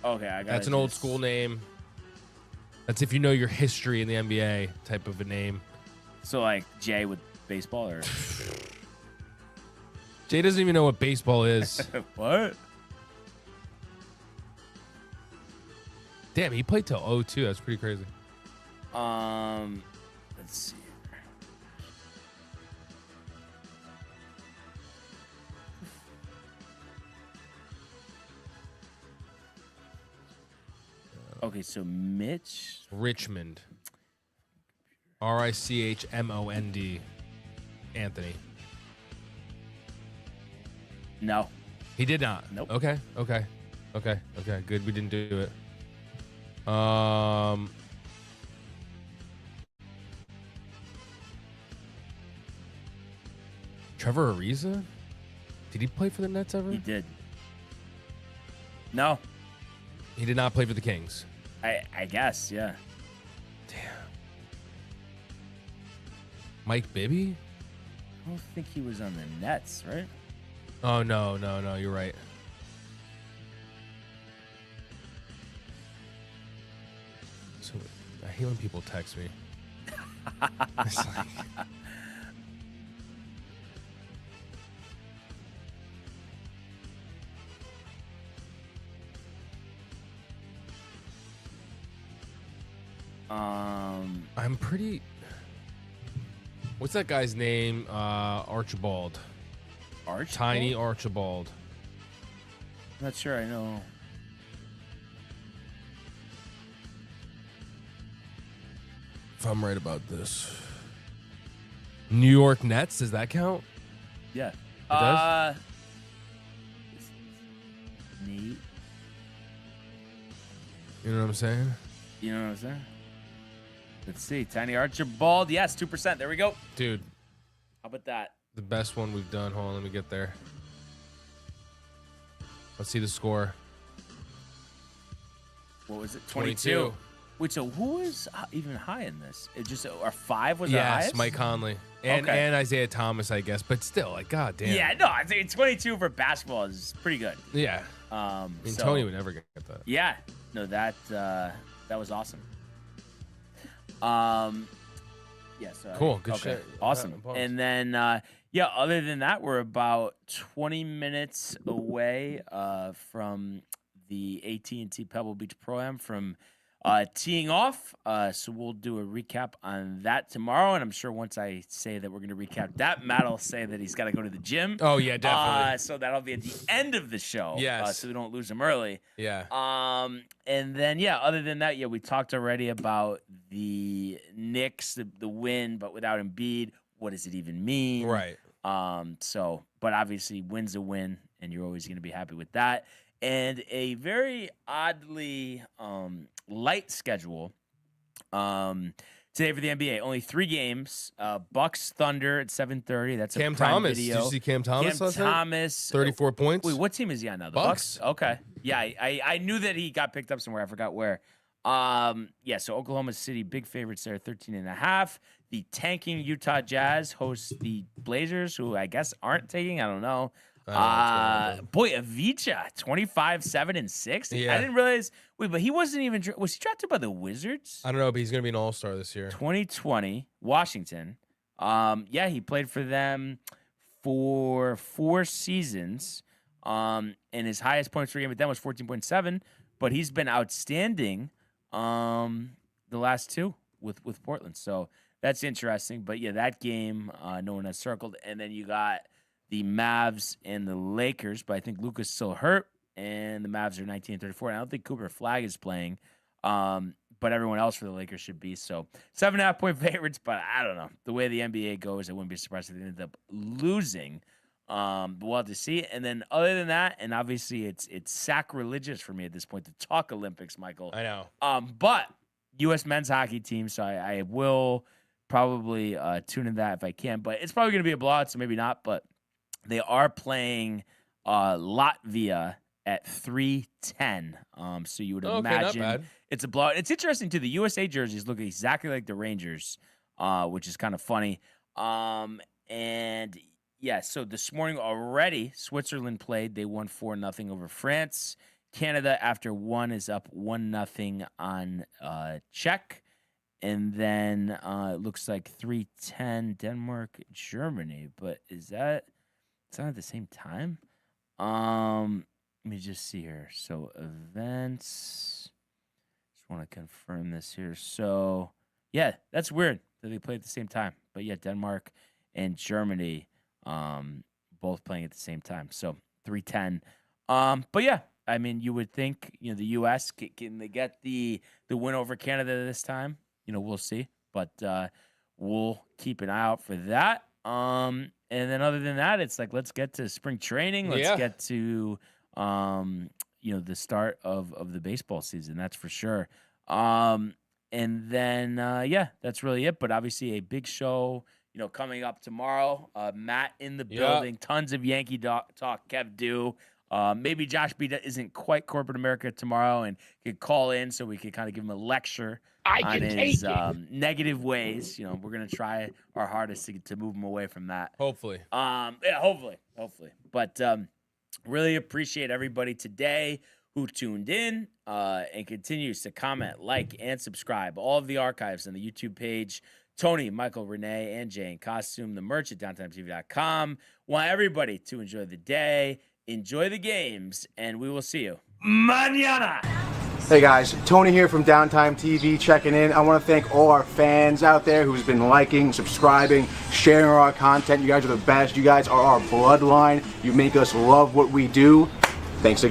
Okay, I got. That's an old school name. That's if you know your history in the NBA type of a name. So like Jay with baseball or Jay doesn't even know what baseball is. what? Damn, he played till 02. That's pretty crazy. Let's see. Okay, so Mitch Richmond. Richmond. Anthony. No. He did not. Nope. Okay. Good. We didn't do it. Trevor Ariza? Did he play for the Nets ever? He did. No. He did not play for the Kings. I guess, yeah. Damn. Mike Bibby? I don't think he was on the Nets, right? Oh, no. You're right. So I hate when people text me. It's like, I'm pretty. What's that guy's name? Archibald. Tiny Archibald. I'm not sure I know. If I'm right about this. New York Nets, does that count? Yeah. does? Neat. You know what I'm saying? You know what I'm saying? Let's see. Tiny Archibald. Yes, 2%. There we go. Dude, How about that? the best one we've done. Hold on, let me get there. Let's see the score. What was it? 22. Wait, so who was even high in this? It just or 5 was our Yes, highest? Mike Conley. And Isaiah Thomas, I guess. But still, like, god damn. Yeah, no, I think 22 for basketball is pretty good. Yeah. Tony would never get that. Yeah. No, that was awesome. Yeah, so Cool, good shit. Awesome. Yeah, And then other than that, we're about 20 minutes away from the AT&T Pebble Beach Pro-Am from teeing off. So we'll do a recap on that tomorrow. And I'm sure once I say that we're going to recap that, Matt will say that he's got to go to the gym. Oh, yeah, definitely. So that'll be at the end of the show. Yes. So we don't lose him early. Yeah. And then, other than that, we talked already about the Knicks, the win, but without Embiid. What does it even mean? Right. But obviously, win's a win. and you're always going to be happy with that. And a very oddly light schedule today for the NBA. Only 3 games. Bucks Thunder at 7:30. That's Cam a prime Thomas. video. Did you see Cam Thomas last night? Thomas. 34 points. Wait, what team is he on now? The Bucks. Okay. Yeah, I knew that he got picked up somewhere. I forgot where. So Oklahoma City, big favorites there, 13.5. The tanking Utah Jazz host the Blazers, who I guess aren't taking. I don't know. Boy, Avicii, 25, 7, and 6. Yeah. I didn't realize. Wait, but he wasn't even. Was he drafted by the Wizards? I don't know, but he's going to be an all-star this year. 2020, Washington. He played for them for 4 seasons. And his highest points per game with them was 14.7. But he's been outstanding the last 2 with Portland. So that's interesting. But yeah, that game no one has circled. And then you got the Mavs and the Lakers, but I think Luka's still hurt, and the Mavs are 19-34. I don't think Cooper Flag is playing, but everyone else for the Lakers should be. So 7.5-point favorites, but I don't know. The way the NBA goes, I wouldn't be surprised if they ended up losing. But we'll have to see. And then other than that, and obviously it's sacrilegious for me at this point to talk Olympics, Michael. I know. But U.S. men's hockey team, so I will probably tune in that if I can. But it's probably going to be a blowout, so maybe not, but they are playing Latvia at 3:10. So you would imagine not bad. It's a blowout. It's interesting, too. The USA jerseys look exactly like the Rangers, which is kind of funny. So this morning already, Switzerland played. They won 4-0 over France. Canada, after 1, is up 1-0 on Czech. And then it looks like 3:10 Denmark, Germany. But is that... It's not at the same time. Let me just see here. So events. Just want to confirm this here. So yeah, that's weird that they play at the same time. But yeah, Denmark and Germany both playing at the same time. So 3:10. But yeah, I mean, you would think the U.S. can they get the win over Canada this time? We'll see. But we'll keep an eye out for that. And then other than that, it's like, let's get to spring training. Let's get to, the start of the baseball season. That's for sure. And then, that's really it. But obviously a big show, coming up tomorrow. Matt in the building, tons of Yankee talk, Kev Do. Maybe Josh B isn't quite corporate America tomorrow and could call in so we could kind of give him a lecture on his negative ways. We're going to try our hardest to move him away from that. Hopefully. Hopefully. But really appreciate everybody today who tuned in and continues to comment, like, and subscribe. All of the archives on the YouTube page. Tony, Michael, Renee, and Jay in costume. The merch at DowntimeTV.com. Want everybody to enjoy the day, enjoy the games, and we will see you mañana. Hey guys, Tony here from Downtime TV checking in. I want to thank all our fans out there who's been liking, subscribing, sharing our content. You guys are the best. You guys are our bloodline. You make us love what we do. Thanks again.